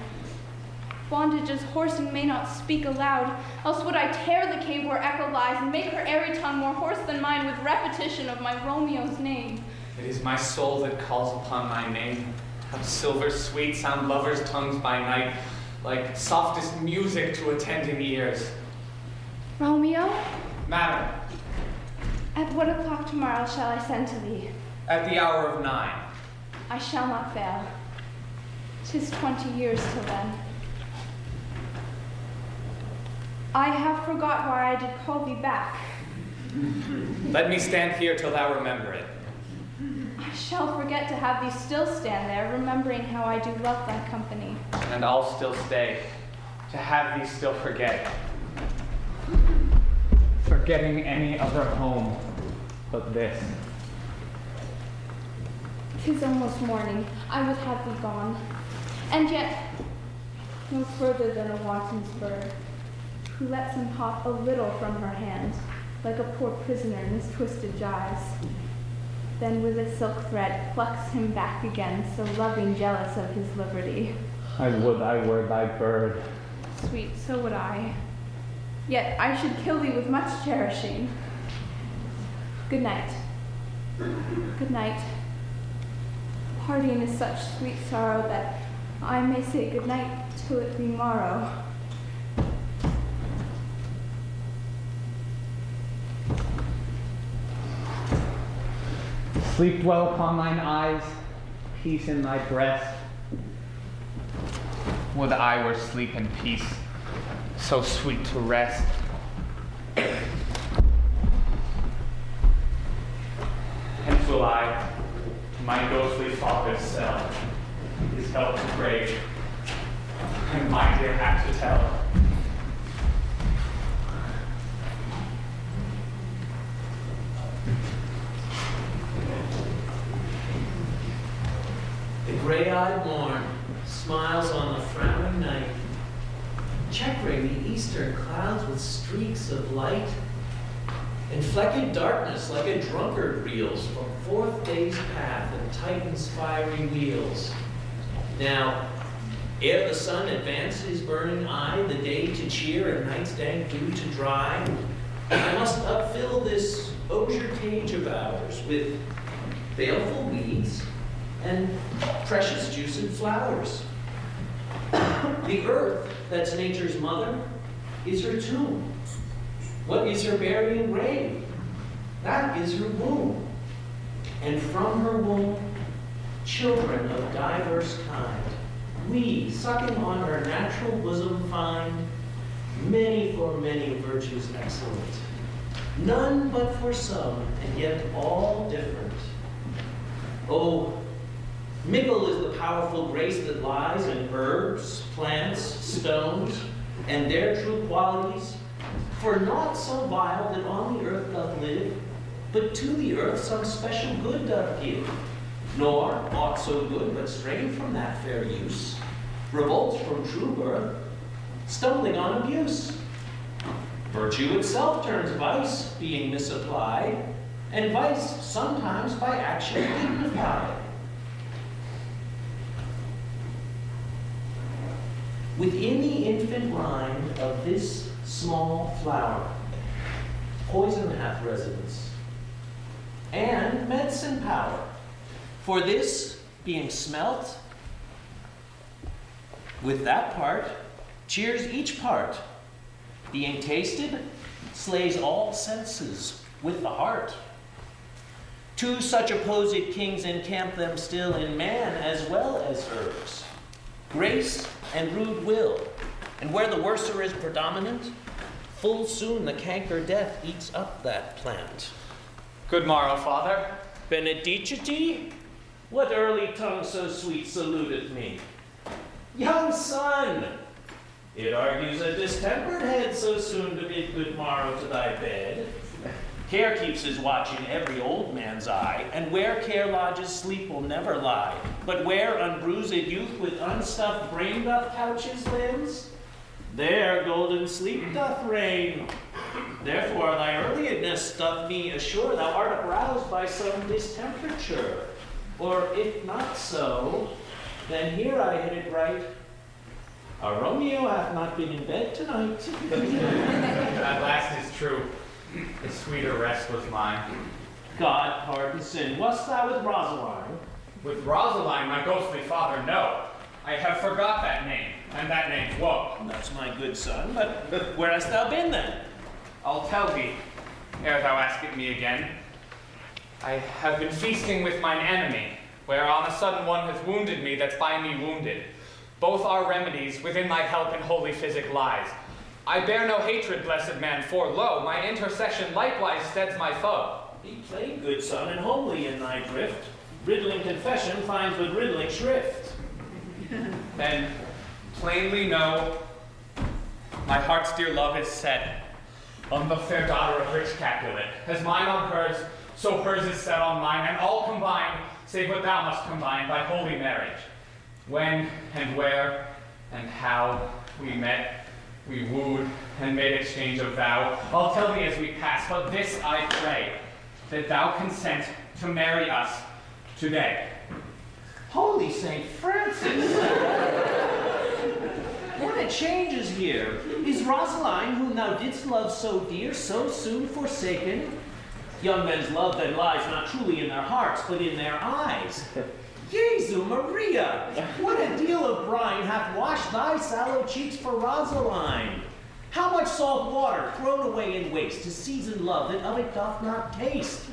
Bondage is hoarse and may not speak aloud, else would I tear the cave where echo lies and make her airy tongue more hoarse than mine with repetition of my Romeo's name. It is my soul that calls upon thy name. How silver sweet sound lovers' tongues by night, like softest music to attending ears. Romeo? Madam, At what o'clock tomorrow shall I send to thee? At the hour of 9. I shall not fail. 'Tis 20 years till then. I have forgot why I did call thee back. Let me stand here till thou remember it. I shall forget to have thee still stand there, remembering how I do love thy company. And I'll still stay, to have thee still forget. Forgetting any other home but this. 'Tis almost morning. I would have thee gone. And yet, no further than a wanton's bird, who lets him hop a little from her hand, like a poor prisoner in his twisted gyves. Then with a silk thread plucks him back again, so loving jealous of his liberty. I would I were thy bird. Sweet, so would I. Yet I should kill thee with much cherishing. Good night. Good night. Parting is such sweet sorrow that I may say good night till it be morrow. Sleep dwell upon thine eyes, peace in thy breast. Would I were sleep and peace, so sweet to rest. Hence will I, to my ghostly father's cell, his help to crave, and my dear hap to tell. The gray-eyed morn smiles on the frowning night, checkering the eastern clouds with streaks of light, and flecked darkness like a drunkard reels from fourth day's path and Titan's fiery wheels. Now, ere the sun advance his burning eye, the day to cheer and night's dank dew to dry, I must upfill this osier cage of ours with baleful weeds and precious juiced flowers. The earth, that's nature's mother, is her tomb. What is her burying grave? That is her womb. And from her womb, children of diverse kind, we, sucking on her natural bosom, find many for many virtues excellent, none but for some, and yet all different. Oh, mickle is the powerful grace that lies in herbs, plants, stones, and their true qualities. For naught so vile that on the earth doth live, but to the earth some special good doth give. Nor aught so good, but straying from that fair use, revolts from true birth, stumbling on abuse. Virtue itself turns vice, being misapplied, and vice sometimes by action dignified. Within the infant rind of this small flower, poison hath residence, and medicine power. For this, being smelt, with that part, cheers each part. Being tasted, slays all senses with the heart. Two such opposed kings encamp them still in man as well as herbs, grace and rude will. And where the worser is predominant, full soon the canker death eats up that plant. Good morrow, Father. Benedicite? What early tongue so sweet saluteth me? Young son! It argues a distempered head so soon to bid good morrow to thy bed. Care keeps his watch in every old man's eye, and where care lodges, sleep will never lie. But where unbruised youth with unstuffed brain doth couch his limbs, there golden sleep doth reign. Therefore thy earliness doth me assure thou art aroused by some distemperature. Or if not so, then here I hit it right. Our Romeo hath not been in bed tonight. That last is true. The sweeter rest was mine. God pardon sin. Wast thou with Rosaline? With Rosaline, my ghostly father, no. I have forgot that name, and that name's woe. That's my good son, but where hast thou been then? I'll tell thee. ere thou askest me again. I have been feasting with mine enemy, where on a sudden one hath wounded me that's by me wounded. Both our remedies within thy help and holy physic lies. I bear no hatred, blessed man, for lo, my intercession likewise steads my foe. Be plain, good son, and homely in thy drift. Riddling confession finds but riddling shrift. Then plainly know my heart's dear love is set on the fair daughter of rich Capulet. As mine on hers, so hers is set on mine, and all combined, save what thou must combine, by holy marriage. When and where and how we met, we wooed and made exchange of vow, I'll tell thee as we pass, but this I pray, that thou consent to marry us today. Holy St. Francis! What a change is here! Is Rosaline, whom thou didst love so dear, so soon forsaken? Young men's love then lies not truly in their hearts, but in their eyes. Jesu Maria! What a deal of brine hath washed thy sallow cheeks for Rosaline! How much salt water thrown away in waste to season love that of it doth not taste!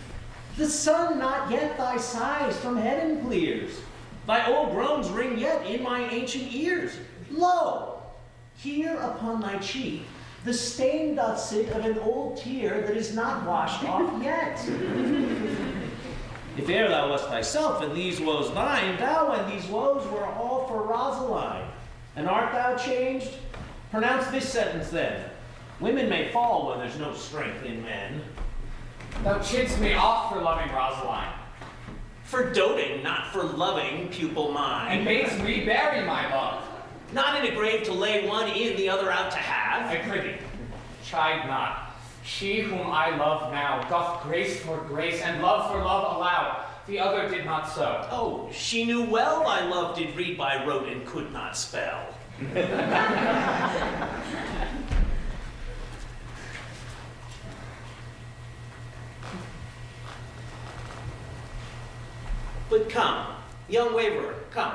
The sun not yet thy sighs from heaven clears. Thy old groans ring yet in mine ancient ears. Lo! Here upon thy cheek the stain doth sit of an old tear that is not washed off yet. If e'er thou wast thyself and these woes thine, thou and these woes were all for Rosaline. And art thou changed? Pronounce this sentence then. Women may fall when there's no strength in men. Thou chidst me oft for loving Rosaline. For doting, not for loving, pupil mine. And badest me bury my love. Not in a grave to lay one in, the other out to have. I prithee, chide not. She whom I love now doth grace for grace and love for love allow. The other did not so. Oh, she knew well thy love did read by rote and could not spell. But come, young waverer, come,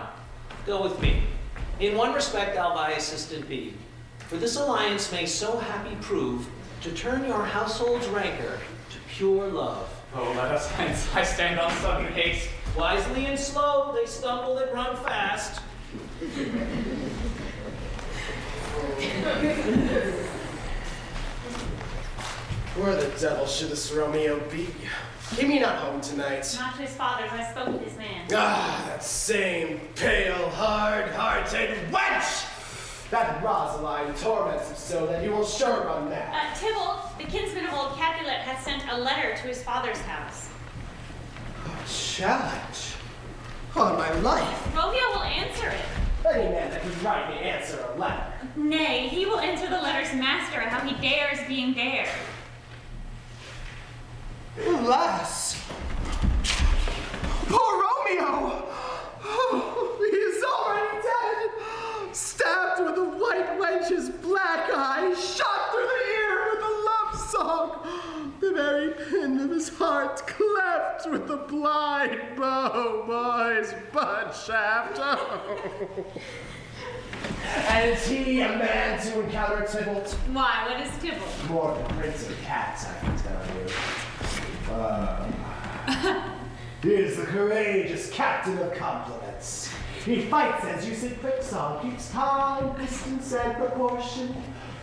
go with me. In one respect I'll thy assistant be, for this alliance may so happy prove to turn your household's rancor to pure love. Oh, let us hence. I stand on sudden haste. Wisely and slow, they stumble that run fast. Where the devil should this Romeo be? Came he not home tonight? Not to his father's, I spoke with his man. Ah, that same pale, hard-hearted wench! That Rosaline torments him so that he will sure run mad. Tybalt, the kinsman of old Capulet, hath sent a letter to his father's house. Oh, challenge. On my life. Romeo will answer it. Any man that could write may answer a letter. Nay, he will answer the letter's master, how he dares being dared. Alas! Poor Romeo! Oh, he is already dead! Stabbed with a white wench's black eye, shot through the ear with a love song, the very pin of his heart cleft with the blind bow boy's butt shaft. Oh. And is he a man to encounter Tybalt? Why, what is Tybalt? More than prince of cats, I can tell you. He is the courageous captain of compliments. He fights as you sit quicksand, keeps time, distance, and proportion.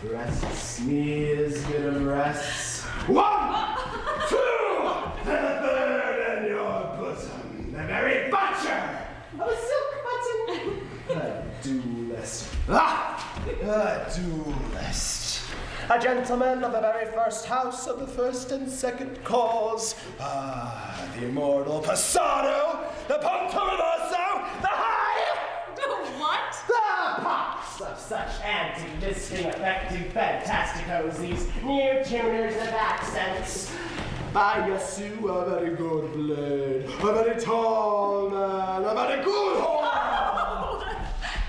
Rests, knees, good of rests. 1, 2, and the third in your bosom. The very butcher of a silk button. A duelist. A duelist. A gentleman of the very first house of the first and second cause. Ah, the immortal Passado, the Pontoriverso, the high... What? The pops of such anti-listing, affecting fantasticos, these new tuners of accents. By Yasu, a very good blade, a very tall man, a very good horn.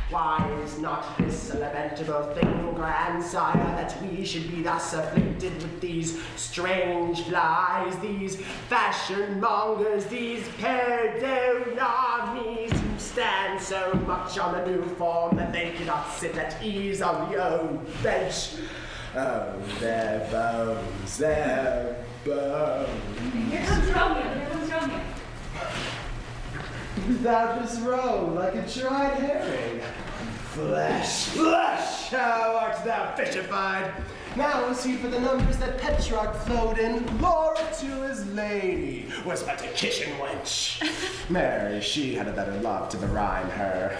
Why is not this a lamentable thing, grandsire, that we should be thus afflicted with these strange flies, these fashion mongers, these perdonamis who stand so much on a new form that they cannot sit at ease on the old bench? Oh, their bones, their bone. Here comes Romeo. Here comes Romeo. Thou dost roam like a dried herring. Flesh, flesh, how art thou fishified? Now is he for the numbers that Petrarch flowed in. Laura to his lady was but a kitchen wench. Mary, she had a better love to berhyme her.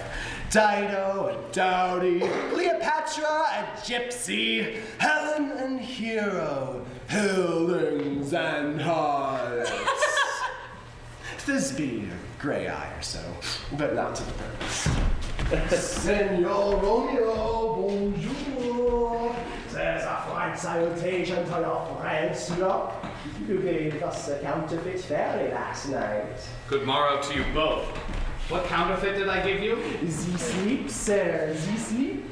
Dido, a dowdy, Cleopatra, a gypsy, Helen and Hero, Hildings and harlots. Thisbe, a grey eye or so, but not to the purpose. Senor Romeo, bonjour. There's a fine salutation to your friends, you You gave us a counterfeit fairy last night. Good morrow to you both. What counterfeit did I give you? Thee sleep, sir, thee sleep.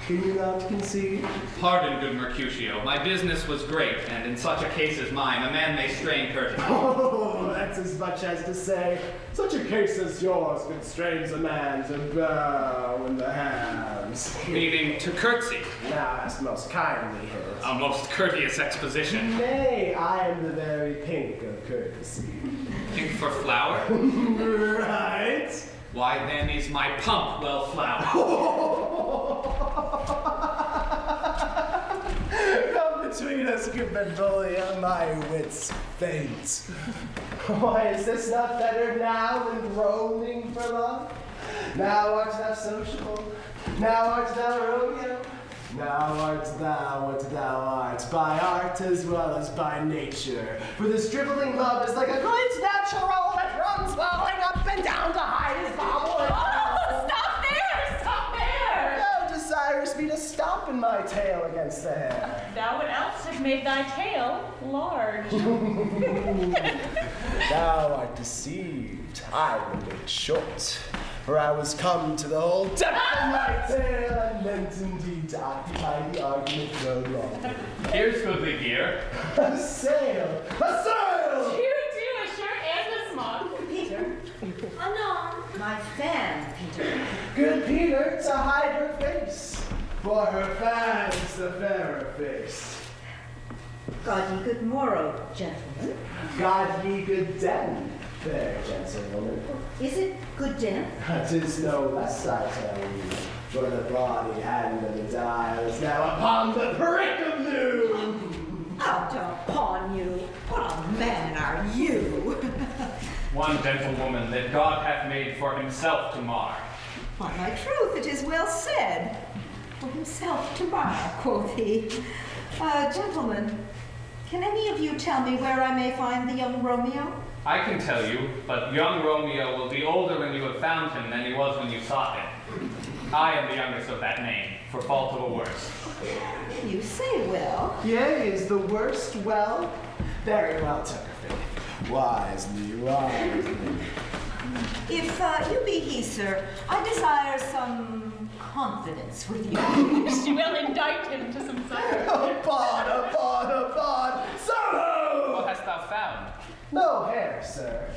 Can you not conceive? Pardon, good Mercutio. My business was great, and in such a case as mine, a man may strain courtesy. Oh, that's as much as to say, such a case as yours constrains a man to bow in the hams. Meaning to curtsy. Now that's most kindly his. A most courteous exposition. Nay, I am the very pink of courtesy. Pink for flower? Right. Why then is my pump well flowered? Come between us, good Benvolio, my wits faint. Why, is this not better now than groaning for love? Now art thou sociable, now art thou Romeo, now art thou what thou art, by art as well as by nature. For this dribbling love is like a great natural that runs falling up and down to hide his bauble. Oh, stop there! Stop there! Thou desirest me to stop in my tail against the hair. Thou would else have made thy tail large. Thou art deceived. I will make it short. For I was come to the whole depth of my tail, and meant indeed to occupy the argument no longer. Here's goodly gear. A sail! A sail! You do a shirt and a smock. Peter. Anon. My fan, Peter. Good Peter, to hide her face, for her fan's the fairer face. God ye good morrow, gentlemen. God ye good den, fair gentlewoman. Is it good den? 'Tis no less, I tell you, for the body hand of the dial is now upon the prick of noon. Out upon you. What a man are you? One gentlewoman that God hath made for himself to mar. On my truth, it is well said. For himself to mar, quoth he. Gentlemen, can any of you tell me where I may find the young Romeo? I can tell you, but young Romeo will be older when you have found him than he was when you sought him. I am the youngest of that name, for fault of a worse. You say well. Yea, is the worst well? Very well, Tuckerfaith. Wisely, wisely. If you be he, sir, I desire some confidence with you. She will indict him to some silence. Upon, Soho! What hast thou found? No hair, sir.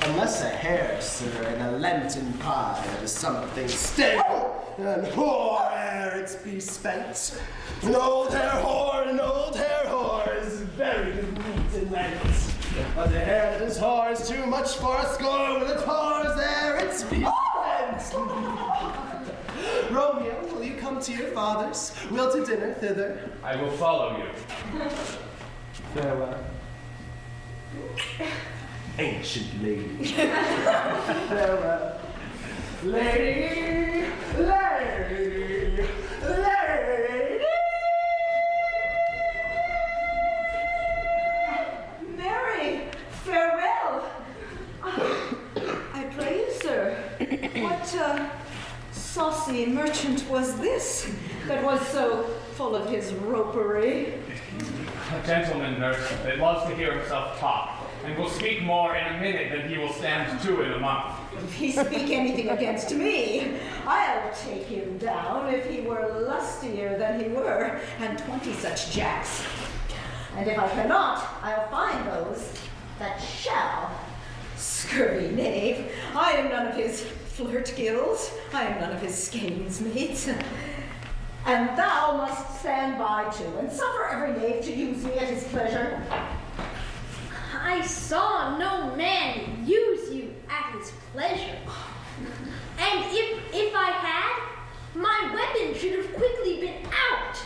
Unless a hair, sir, in a Lenten pie that is something stale, and whore ere it's be spent. An old hair whore is very good meat in Lent. But the hair that is whore is too much for a score with its whores ere it's be spent. Romeo, will you come to your father's? We'll to dinner thither. I will follow you. Farewell. Ancient lady. Farewell. Lady, lady, lady. Mary, farewell. I pray you, sir, what saucy merchant was this that was so full of his ropery? A gentleman, nurse, that loves to hear himself talk, and will speak more in a minute than he will stand to in a month. If he speak anything against me, I'll take him down if he were lustier than he were, and 20 such jacks. And if I cannot, I'll find those that shall. Scurvy knave, I am none of his flirt guilds, I am none of his skeins mates. and thou must stand by too, and suffer every knave to use me at his pleasure. I saw no man use you at his pleasure. And if I had, my weapon should have quickly been out.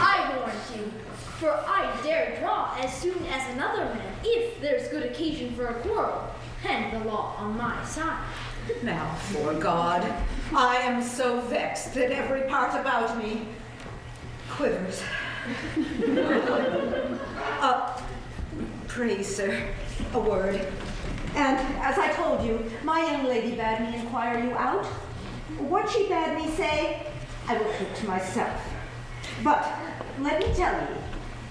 I warned you, for I dare draw as soon as another man, if there's good occasion for a quarrel, and the law on my side. Now, for God, I am so vexed that every part about me quivers. Pray, sir, a word. And as I told you, my young lady bade me inquire you out. What she bade me say, I will keep to myself. But let me tell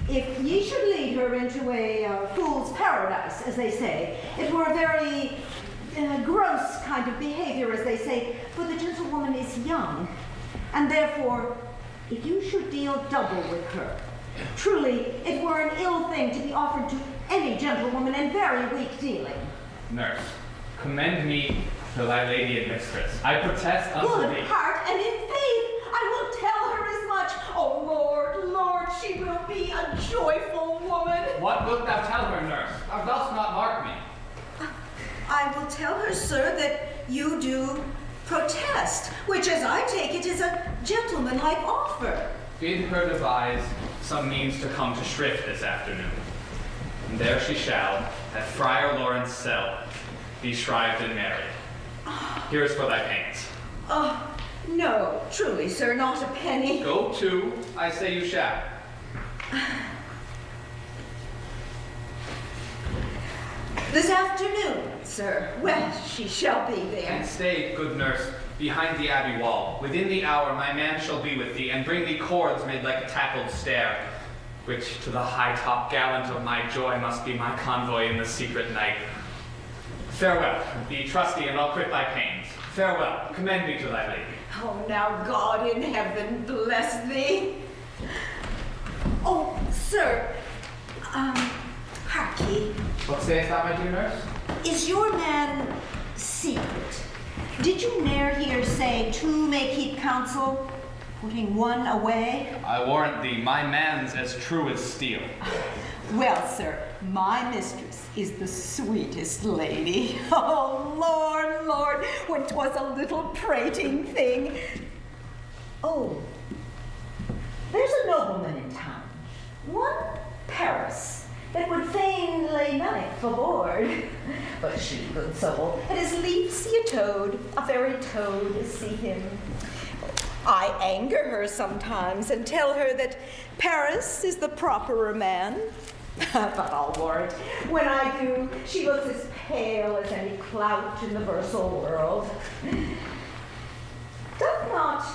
ye, if ye should lead her into a fool's paradise, as they say, it were a very gross kind of behavior, as they say, for the gentlewoman is young, and therefore, if you should deal double with her, truly it were an ill thing to be offered to any gentlewoman, and very weak dealing. Nurse, commend me to thy lady and mistress. I protest unto thee. Good heart, and in faith, I will tell her as much. Oh, Lord, Lord, she will be a joyful woman. What wilt thou tell her, nurse? Thou dost not mark me. I will tell her, sir, that you do protest, which, as I take it, is a gentlemanlike offer. Bid her devise some means to come to shrift this afternoon. And there she shall, at Friar Lawrence's cell, be shrived and married. Here's for thy pains. Oh, no, truly, sir, not a penny. Go to, I say you shall. This afternoon, sir. Well, she shall be there. And stay, good nurse, behind the abbey wall. Within the hour my man shall be with thee, and bring thee cords made like a tackled stair, which to the high-top gallant of my joy must be my convoy in the secret night. Farewell, be trusty, and I'll quit thy pains. Farewell, commend me to thy lady. Oh, now God in heaven bless thee. Oh, sir, hark ye. What sayest thou, my dear nurse? Is your man secret? Did you ne'er hear say, two may keep counsel, putting one away? I warrant thee, my man's as true as steel. Well, sir, my mistress is the sweetest lady. Oh, Lord, Lord, when 'twas a little prating thing. Oh, there's a nobleman in town, one Paris, that would fain lay Melech for board. But she, good soul, it is lief see a toad, a very toad see him. I anger her sometimes and tell her that Paris is the properer man. But I'll warrant, when I do, she looks as pale as any clout in the versal world. Doth not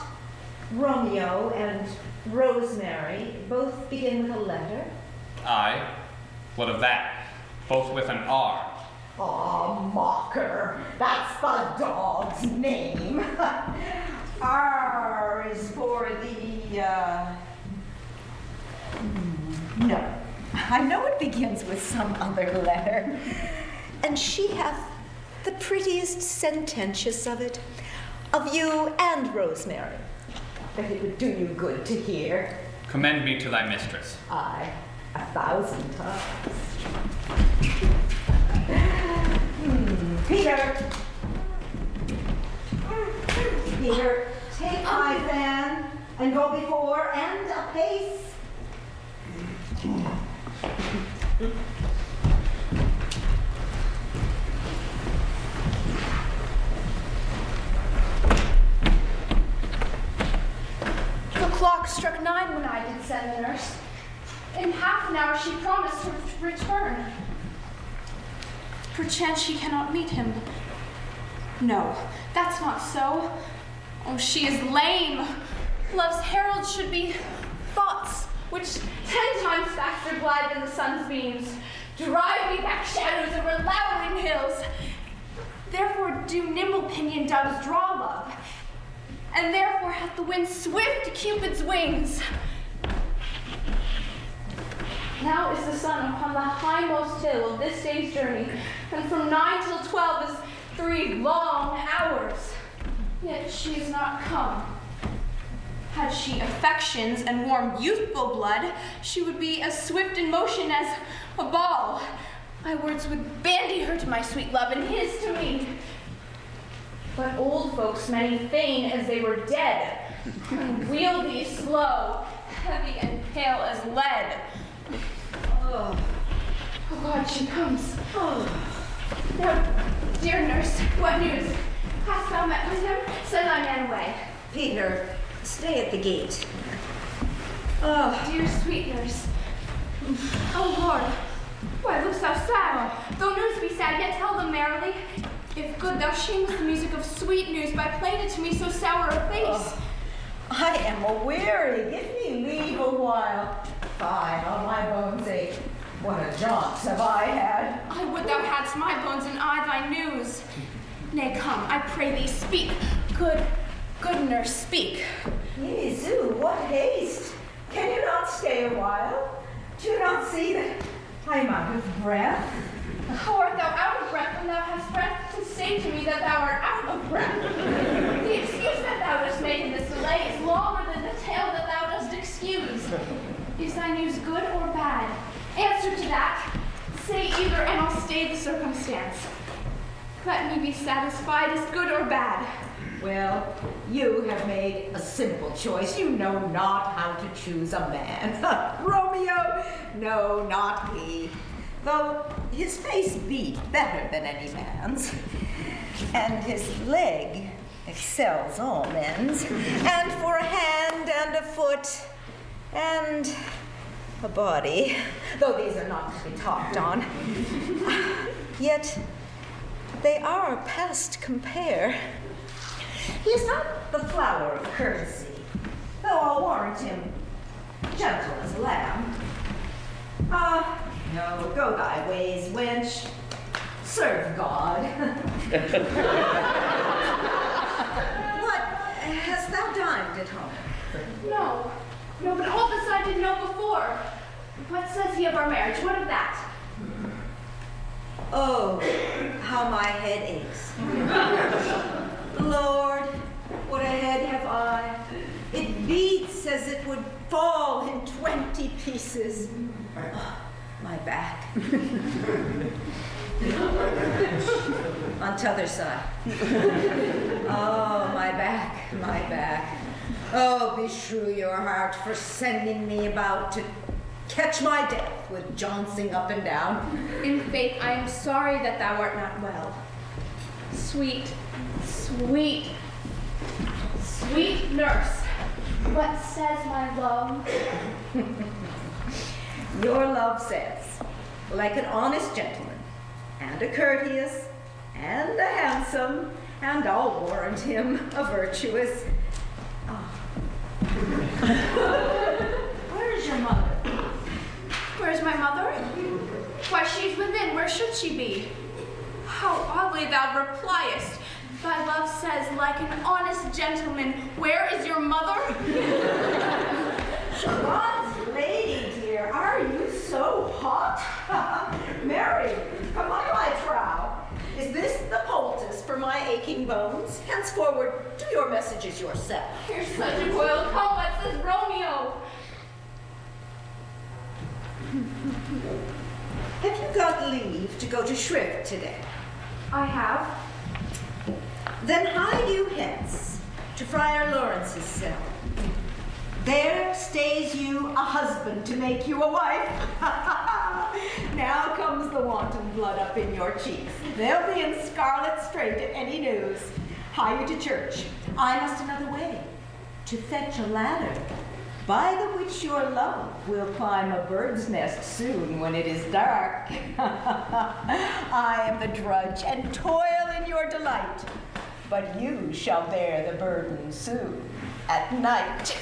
Romeo and Rosemary both begin with a letter? Aye. What of that? Both with an R. Aw, mocker. That's the dog's name. R is for the, no. I know it begins with some other letter. And she hath the prettiest sententious of it, of you and Rosemary, that it would do you good to hear. Commend me to thy mistress. Aye, 1,000 times. Peter! Peter, take my fan and go before and apace. The clock struck 9 when I did send the nurse. In half an hour she promised to return. Perchance she cannot meet him. No, that's not so. Oh, she is lame. Love's herald should be thoughts, which 10 times faster glide than the sun's beams, drive me back shadows over lowering hills. Therefore do nimble pinioned doves draw love, and therefore hath the wind swift Cupid's wings. Now is the sun upon the highmost hill of this day's journey, and from 9 till 12 is 3 long hours. Yet she is not come. Had she affections and warm youthful blood, she would be as swift in motion as a ball. My words would bandy her to my sweet love, and his to me. But old folks many feign as they were dead, unwieldy, slow, heavy and pale as lead. Oh God, she comes. Now, dear nurse, what news? Hast thou met with him? Send thy man away. Peter, stay at the gate. Dear sweet nurse. Oh Lord, why lookst thou sad? Though news be sad, yet tell them merrily. If good, thou shamest the music of sweet news by playing it to me so sour a face. I am a-weary. Give me leave a while. Fine, on my bones ache. What a jaunt have I had. I would thou hadst my bones and I thy news. Nay, come, I pray thee, speak. Good nurse, speak. Jesu, what haste. Can you not stay a while? Do you not see that I am out of breath? How art thou out of breath when thou hast breath to say to me that thou art out of breath? The excuse that thou dost make in this delay is longer than the tale that thou dost excuse. Is thy news good or bad? Answer to that. Say either, and I'll stay the circumstance. Let me be satisfied as good or bad. Well, you have made a simple choice. You know not how to choose a man. Romeo? No, not he. Though his face beat better than any man's, and his leg excels all men's, and for a hand and a foot and a body, though these are not to be talked on, yet they are past compare. He is not the flower of courtesy, though I'll warrant him gentle as a lamb. No, go thy ways, wench. Serve God. What, hast thou dined at home? No, but all this I did know before. What says he of our marriage? What of that? Oh, how my head aches. Lord, what a head have I. It beats as it would fall in 20 pieces. Oh, my back. On t'other side. Oh, my back, my back. Oh, beshrew your heart for sending me about to catch my death with jouncing up and down. In faith, I am sorry that thou art not well. Sweet nurse, what says my love? Your love says, like an honest gentleman, and a courteous, and a handsome, and I'll warrant him a virtuous. Where is your mother? Where is my mother? Why, she's within. Where should she be? How oddly thou repliest. Thy love says, like an honest gentleman, where is your mother? God's lady, dear, are you so hot? Mary, come on my trow. Is this the poultice for my aching bones? Henceforward, do your messages yourself. You're such a foil. Come, what says Romeo? Have you got leave to go to Shrift today? I have. Then hie you hence to Friar Lawrence's cell. There stays you a husband to make you a wife. Now comes the wanton blood up in your cheeks. They'll be in scarlet straight at any news. Hie you to church. I must another way to fetch a ladder, by the which your love will climb a bird's nest soon when it is dark. I am the drudge and toil in your delight, but you shall bear the burden soon at night.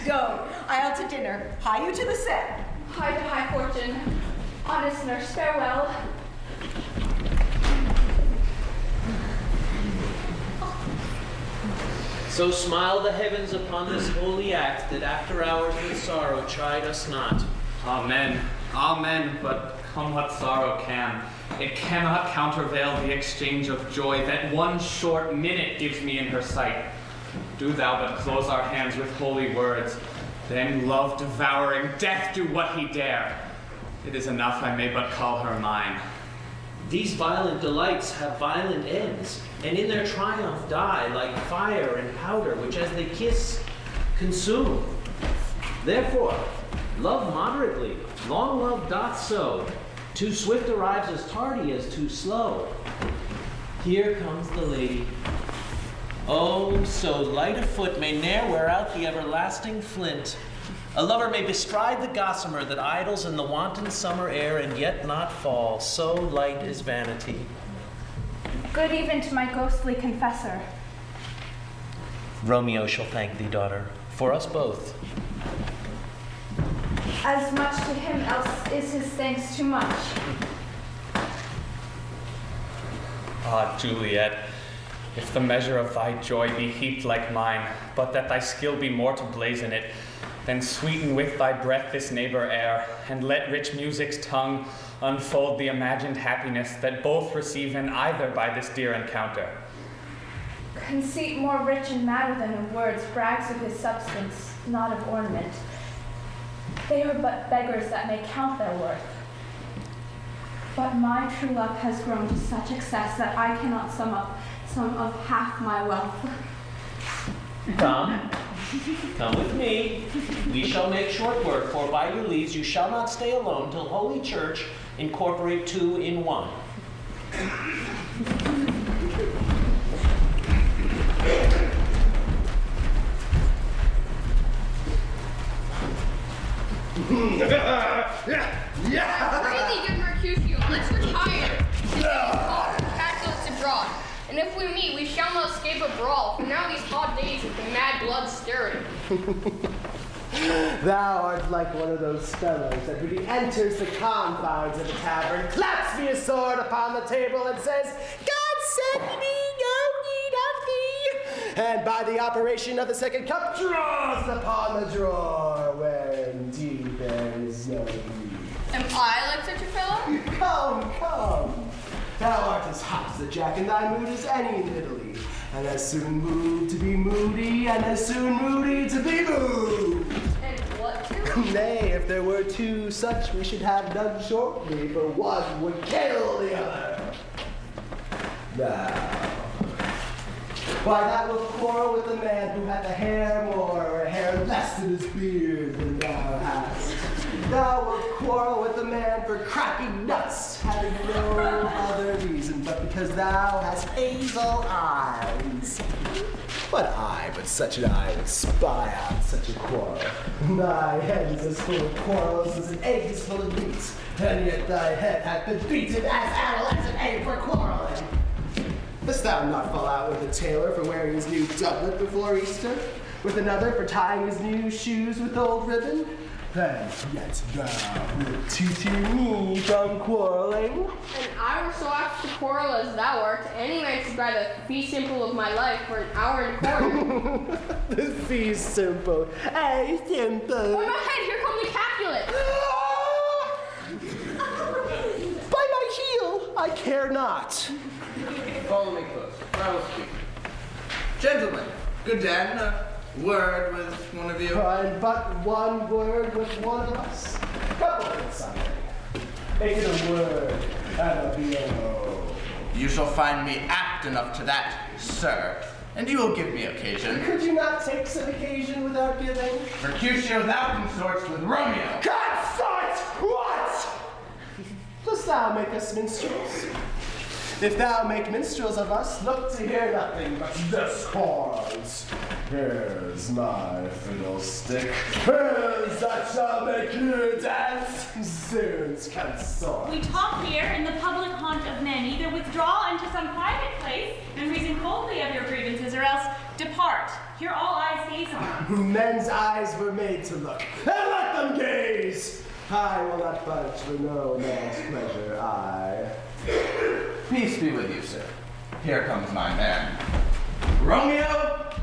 Go, I'll to dinner. Hie you to the set. Hie to high fortune. Honest nurse, farewell. So smile the heavens upon this holy act, that after hours with sorrow chide us not. Amen. Amen. But come what sorrow can, it cannot countervail the exchange of joy that one short minute gives me in her sight. Do thou but close our hands with holy words, then love devouring, death do what he dare. It is enough I may but call her mine. These violent delights have violent ends, and in their triumph die like fire and powder, which as they kiss, consume. Therefore, love moderately, long love doth so. Too swift arrives as tardy as too slow. Here comes the lady. Oh, so light a foot may ne'er wear out the everlasting flint. A lover may bestride the gossamer that idles in the wanton summer air and yet not fall. So light is vanity. Good even to my ghostly confessor. Romeo shall thank thee, daughter, for us both. As much to him else is his thanks too much. Ah, Juliet, if the measure of thy joy be heaped like mine, but that thy skill be more to blazon it, then sweeten with thy breath this neighbor air, and let rich music's tongue unfold the imagined happiness that both receive in either by this dear encounter. Conceit more rich in matter than in words brags of his substance, not of ornament. They are but beggars that may count their worth. But my true love has grown to such excess that I cannot sum up some of half my wealth. Come with me. We shall make short work, for by your leaves you shall not stay alone till Holy Church incorporate two in one. Really good Mercutio, let's retire. Patriots abroad. And if we meet, we shall not escape a brawl, for now these hot days with the mad blood stirring. Thou art like one of those fellows that when he enters the confines of a tavern, claps me a sword upon the table and says, God send me no need of thee, and by the operation of the second cup draws upon the drawer, where indeed there is no need. Am I like such a fellow? Come. Thou art as hot as a jack in thy mood as any in Italy, and as soon moved to be moody, and as soon moody to be moved. And what two? Nay, if there were two such, we should have none shortly, for one would kill the other. Now, why that will quarrel with the man who hath a hair more or a hair less in his beard than thou hast. Thou wilt quarrel with the man for cracking nuts, having no other reason but because thou hast hazel eyes. What eye but such an eye would spy out such a quarrel? Thy head is as full of quarrels as an egg is full of meat, and yet thy head hath been beaten as adolescent egg for quarreling. Dost thou not fall out with a tailor for wearing his new doublet before Easter, with another for tying his new shoes with old ribbon? Then yet thou wilt teach me from quarreling. And I were so apt to quarrel as thou art, any man should buy the fee simple of my life for an hour and a quarter. The fee simple. Hey, simple. By my head, here come the Capulet. By my heel, I care not. Follow me close, or I will speak. Gentlemen, good Dan, a word with one of you. And but one word with one of us. Couple with something. Make it a word and a blow. You shall find me apt enough to that, sir, and you will give me occasion. Could you not take some occasion without giving? Mercutio, thou consorts with Romeo. Consort! What? Dost thou make us minstrels? If thou make minstrels of us, look to hear nothing but discords. Here's my fiddlestick. Here's that shall make you dance. Zoons, consort. We talk here in the public haunt of men. Either withdraw into some private place and reason coldly of your grievances, or else depart. Here all eyes gaze on. Men's eyes were made to look, and let them gaze. I will not budge for no man's pleasure, I. Peace be with you, sir. Here comes my man. Romeo,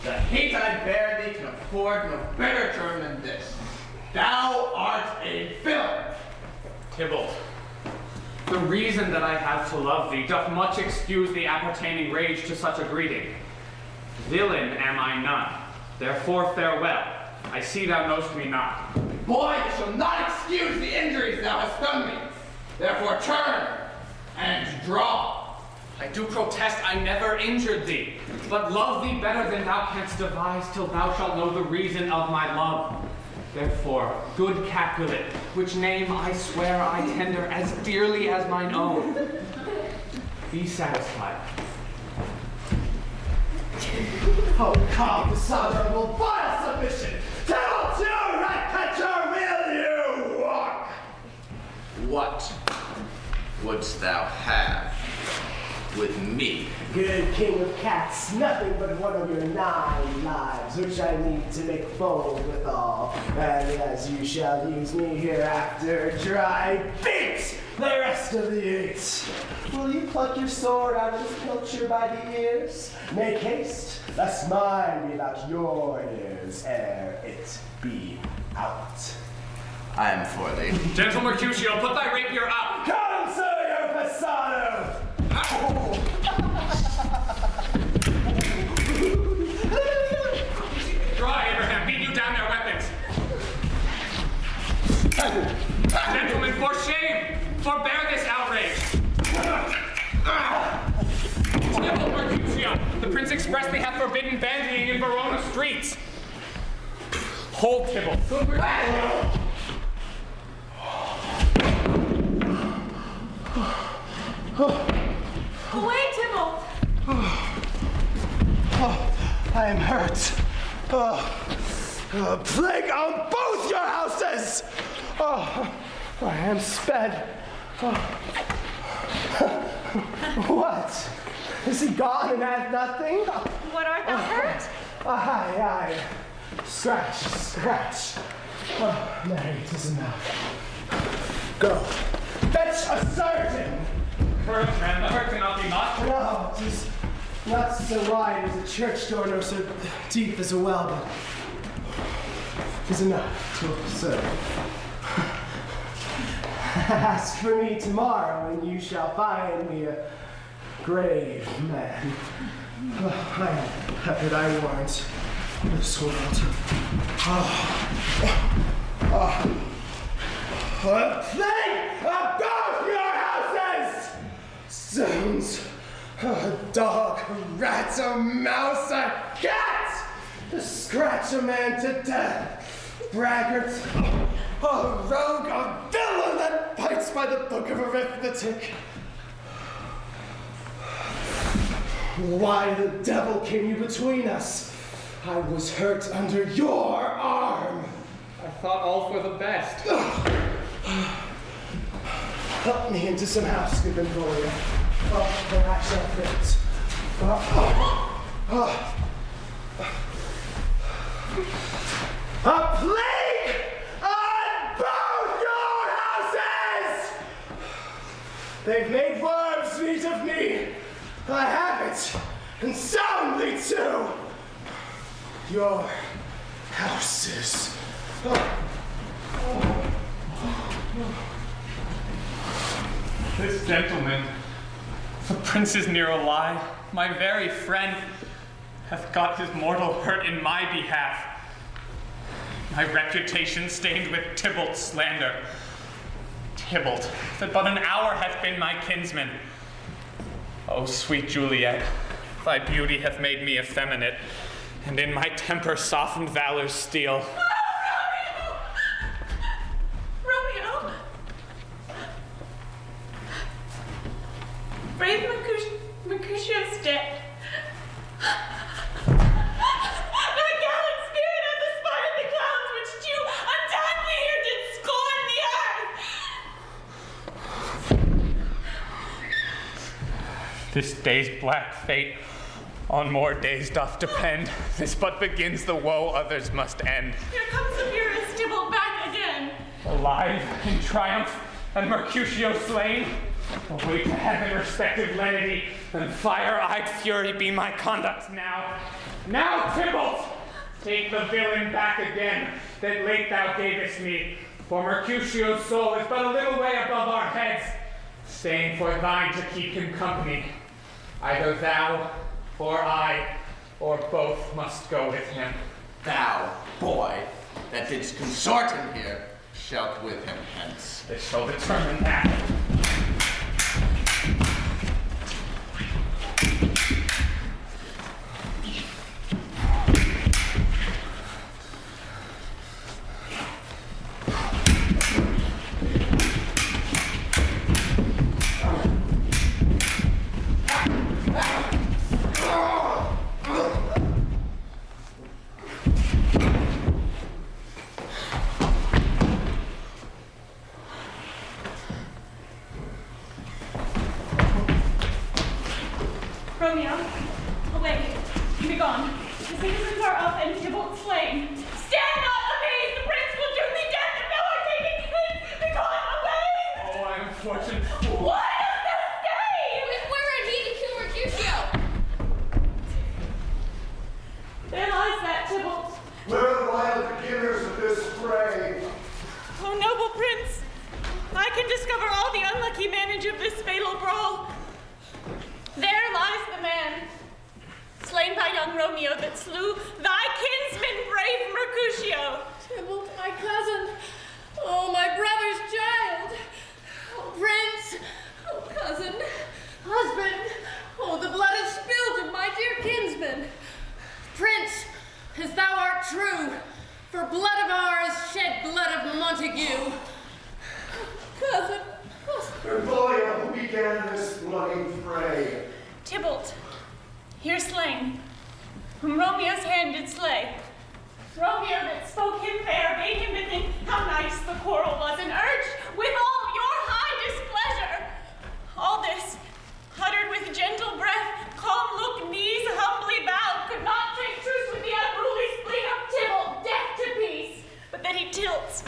the hate I bear thee can afford no better term than this. Thou art a villain. Tybalt, the reason that I have to love thee doth much excuse the appertaining rage to such a greeting. Villain am I none, therefore farewell. I see thou knowst me not. Boy, you shall not excuse the injuries thou hast done me. Therefore turn and draw. I do protest I never injured thee, but love thee better than thou canst devise till thou shalt know the reason of my love. Therefore, good Capulet, which name I swear I tender as dearly as mine own, be satisfied. Oh, calm, dishonorable, vile submission! Tell you, Ratcatcher, will you walk? What wouldst thou have with me? Good king of cats, nothing but one of your 9 lives, which I need to make bold withal. And as you shall use me hereafter, try beat the rest of the 8. Will you pluck your sword out of this pilcher by the ears? Make haste, lest mine be like your ears ere it be out. I am for thee. Gentle Mercutio, put thy rapier up! Come, sir, your passado! Draw, Abraham, beat you down their weapons. Gentlemen, for shame! Forbear this outrage! Tybalt Mercutio, the prince expressly hath forbidden bandying in Verona streets. Hold, Tybalt. Away, Tybalt! I am hurt. Plague on both your houses! I am sped. What? Is he gone and had nothing? What, art thou hurt? Aye. Scratch. Mary, 'tis enough. Go. Fetch a surgeon! Courage, man, the hurt cannot be much. No, 'tis not so wide as a church door, nor so deep as a well, but 'tis enough to serve. Ask for me tomorrow, and you shall find me a grave man. I am happy I warrant this world. A plague of both your houses! Zounds! A dog, a rat, a mouse, a cat! To scratch a man to death! Braggart! A rogue, a villain that fights by the book of arithmetic! Why the devil came you between us? I was hurt under your arm! I thought all for the best. Help me into some housekeeping for you. Perhaps I'll fit. A plague on both your houses! They've made worms meat of me. I have it, and soundly too. Your houses. This gentleman, the prince's near a lie, my very friend, hath got his mortal hurt in my behalf. My reputation stained with Tybalt's slander. Tybalt, that but an hour hath been my kinsman. O sweet Juliet, thy beauty hath made me effeminate, and in my temper softened valor's steel. Romeo! Brave Mercutio's dead. Thy gallant spirit hath aspired the clouds which you untimely here did scorn the earth. This day's black fate on more days doth depend. This but begins the woe others must end. Here comes the furious Tybalt back again. Alive in triumph and Mercutio slain. Away to heaven respective lenity, and fire-eyed fury be my conduct now. Now, Tybalt, take the villain back again that late thou gavest me, for Mercutio's soul is but a little way above our heads, staying for thine to keep him company. Either thou or I or both must go with him. Thou, boy, that didst consort him here, shalt with him hence. They shall determine that. Romeo, away, be gone. The citizens are up and Tybalt slain. Stand not amazed, the prince will do thee death if thou art taken. Be gone, away! Oh, I am fortunate fool. Why dost thou stay? Where are he to kill Mercutio? There lies that Tybalt. Where are the wild beginners of this fray? Oh, noble prince, I can discover all the unlucky manage of this fatal brawl. There lies the man, slain by young Romeo that slew thy kinsman, brave Mercutio. Tybalt, my cousin. Oh, my brother's child. Oh, prince. Oh, cousin. Husband. Oh, the blood is spilled of my dear kinsman. Prince, as thou art true, for blood of ours shed blood of Montague. Cousin. Employer, who began this bloody fray? Tybalt, here slain, whom Romeo's hand did slay. Romeo that spoke him fair, bade him to think how nice the quarrel was, and urged with all your high displeasure. All this, uttered with gentle breath, calm look, knees humbly bowed, could not take truce with the unruly spleen of Tybalt, death to peace, but that he tilts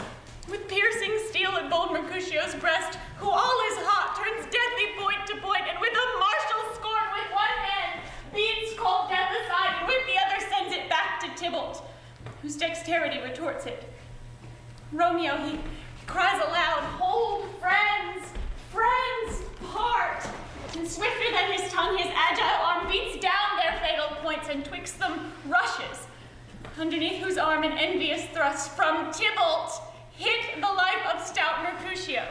with piercing steel at bold Mercutio's breast, who all is hot, turns deadly point to point, and with a martial scorn with one hand beats cold death aside, and with the other sends it back to Tybalt, whose dexterity retorts it. Romeo, he cries aloud, hold, friends, friends, part. And swifter than his tongue, his agile arm beats down their fatal points, and twixt them rushes, underneath whose arm an envious thrust from Tybalt hit the life of stout Mercutio.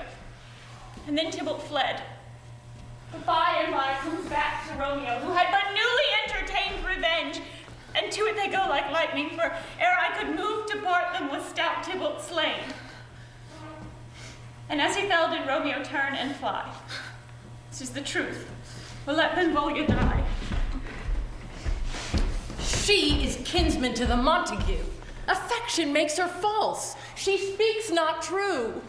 And then Tybalt fled. But by and by comes back to Romeo, who had but newly entertained revenge. And to it they go like lightning, for ere I could move to part them was stout Tybalt slain. And as he fell did Romeo turn and fly. This is the truth. Well, let Benvolio die. She is kinsman to the Montague. Affection makes her false. She speaks not true.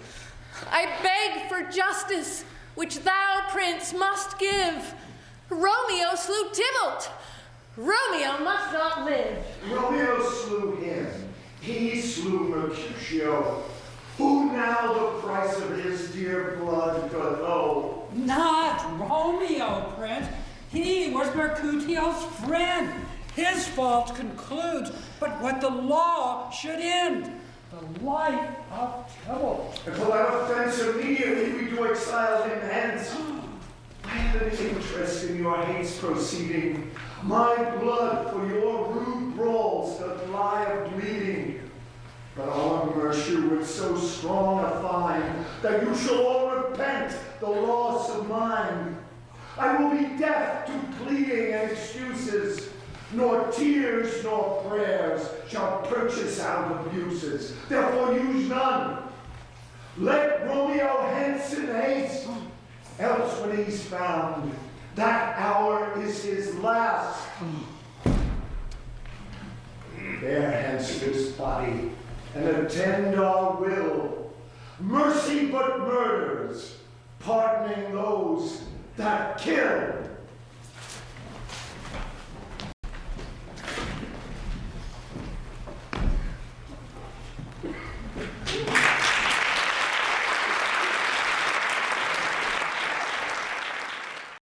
I beg for justice, which thou, prince, must give. Romeo slew Tybalt. Romeo must not live. Romeo slew him. He slew Mercutio. Who now the price of his dear blood doth owe? Not Romeo, Prince. He was Mercutio's friend. His fault concludes, but what the law should end, the life of Tybalt. And for that offense immediately we do exile him hence. I have an interest in your hate's proceeding. My blood for your rude brawls doth lie a bleeding. But I'll immerse you with so strong a fine that you shall all repent the loss of mine. I will be deaf to pleading and excuses, nor tears nor prayers shall purchase out abuses. Therefore use none. Let Romeo hence in haste, else when he's found, that hour is his last. Bear hence this body, and attend our will. Mercy but murders, pardoning those that kill.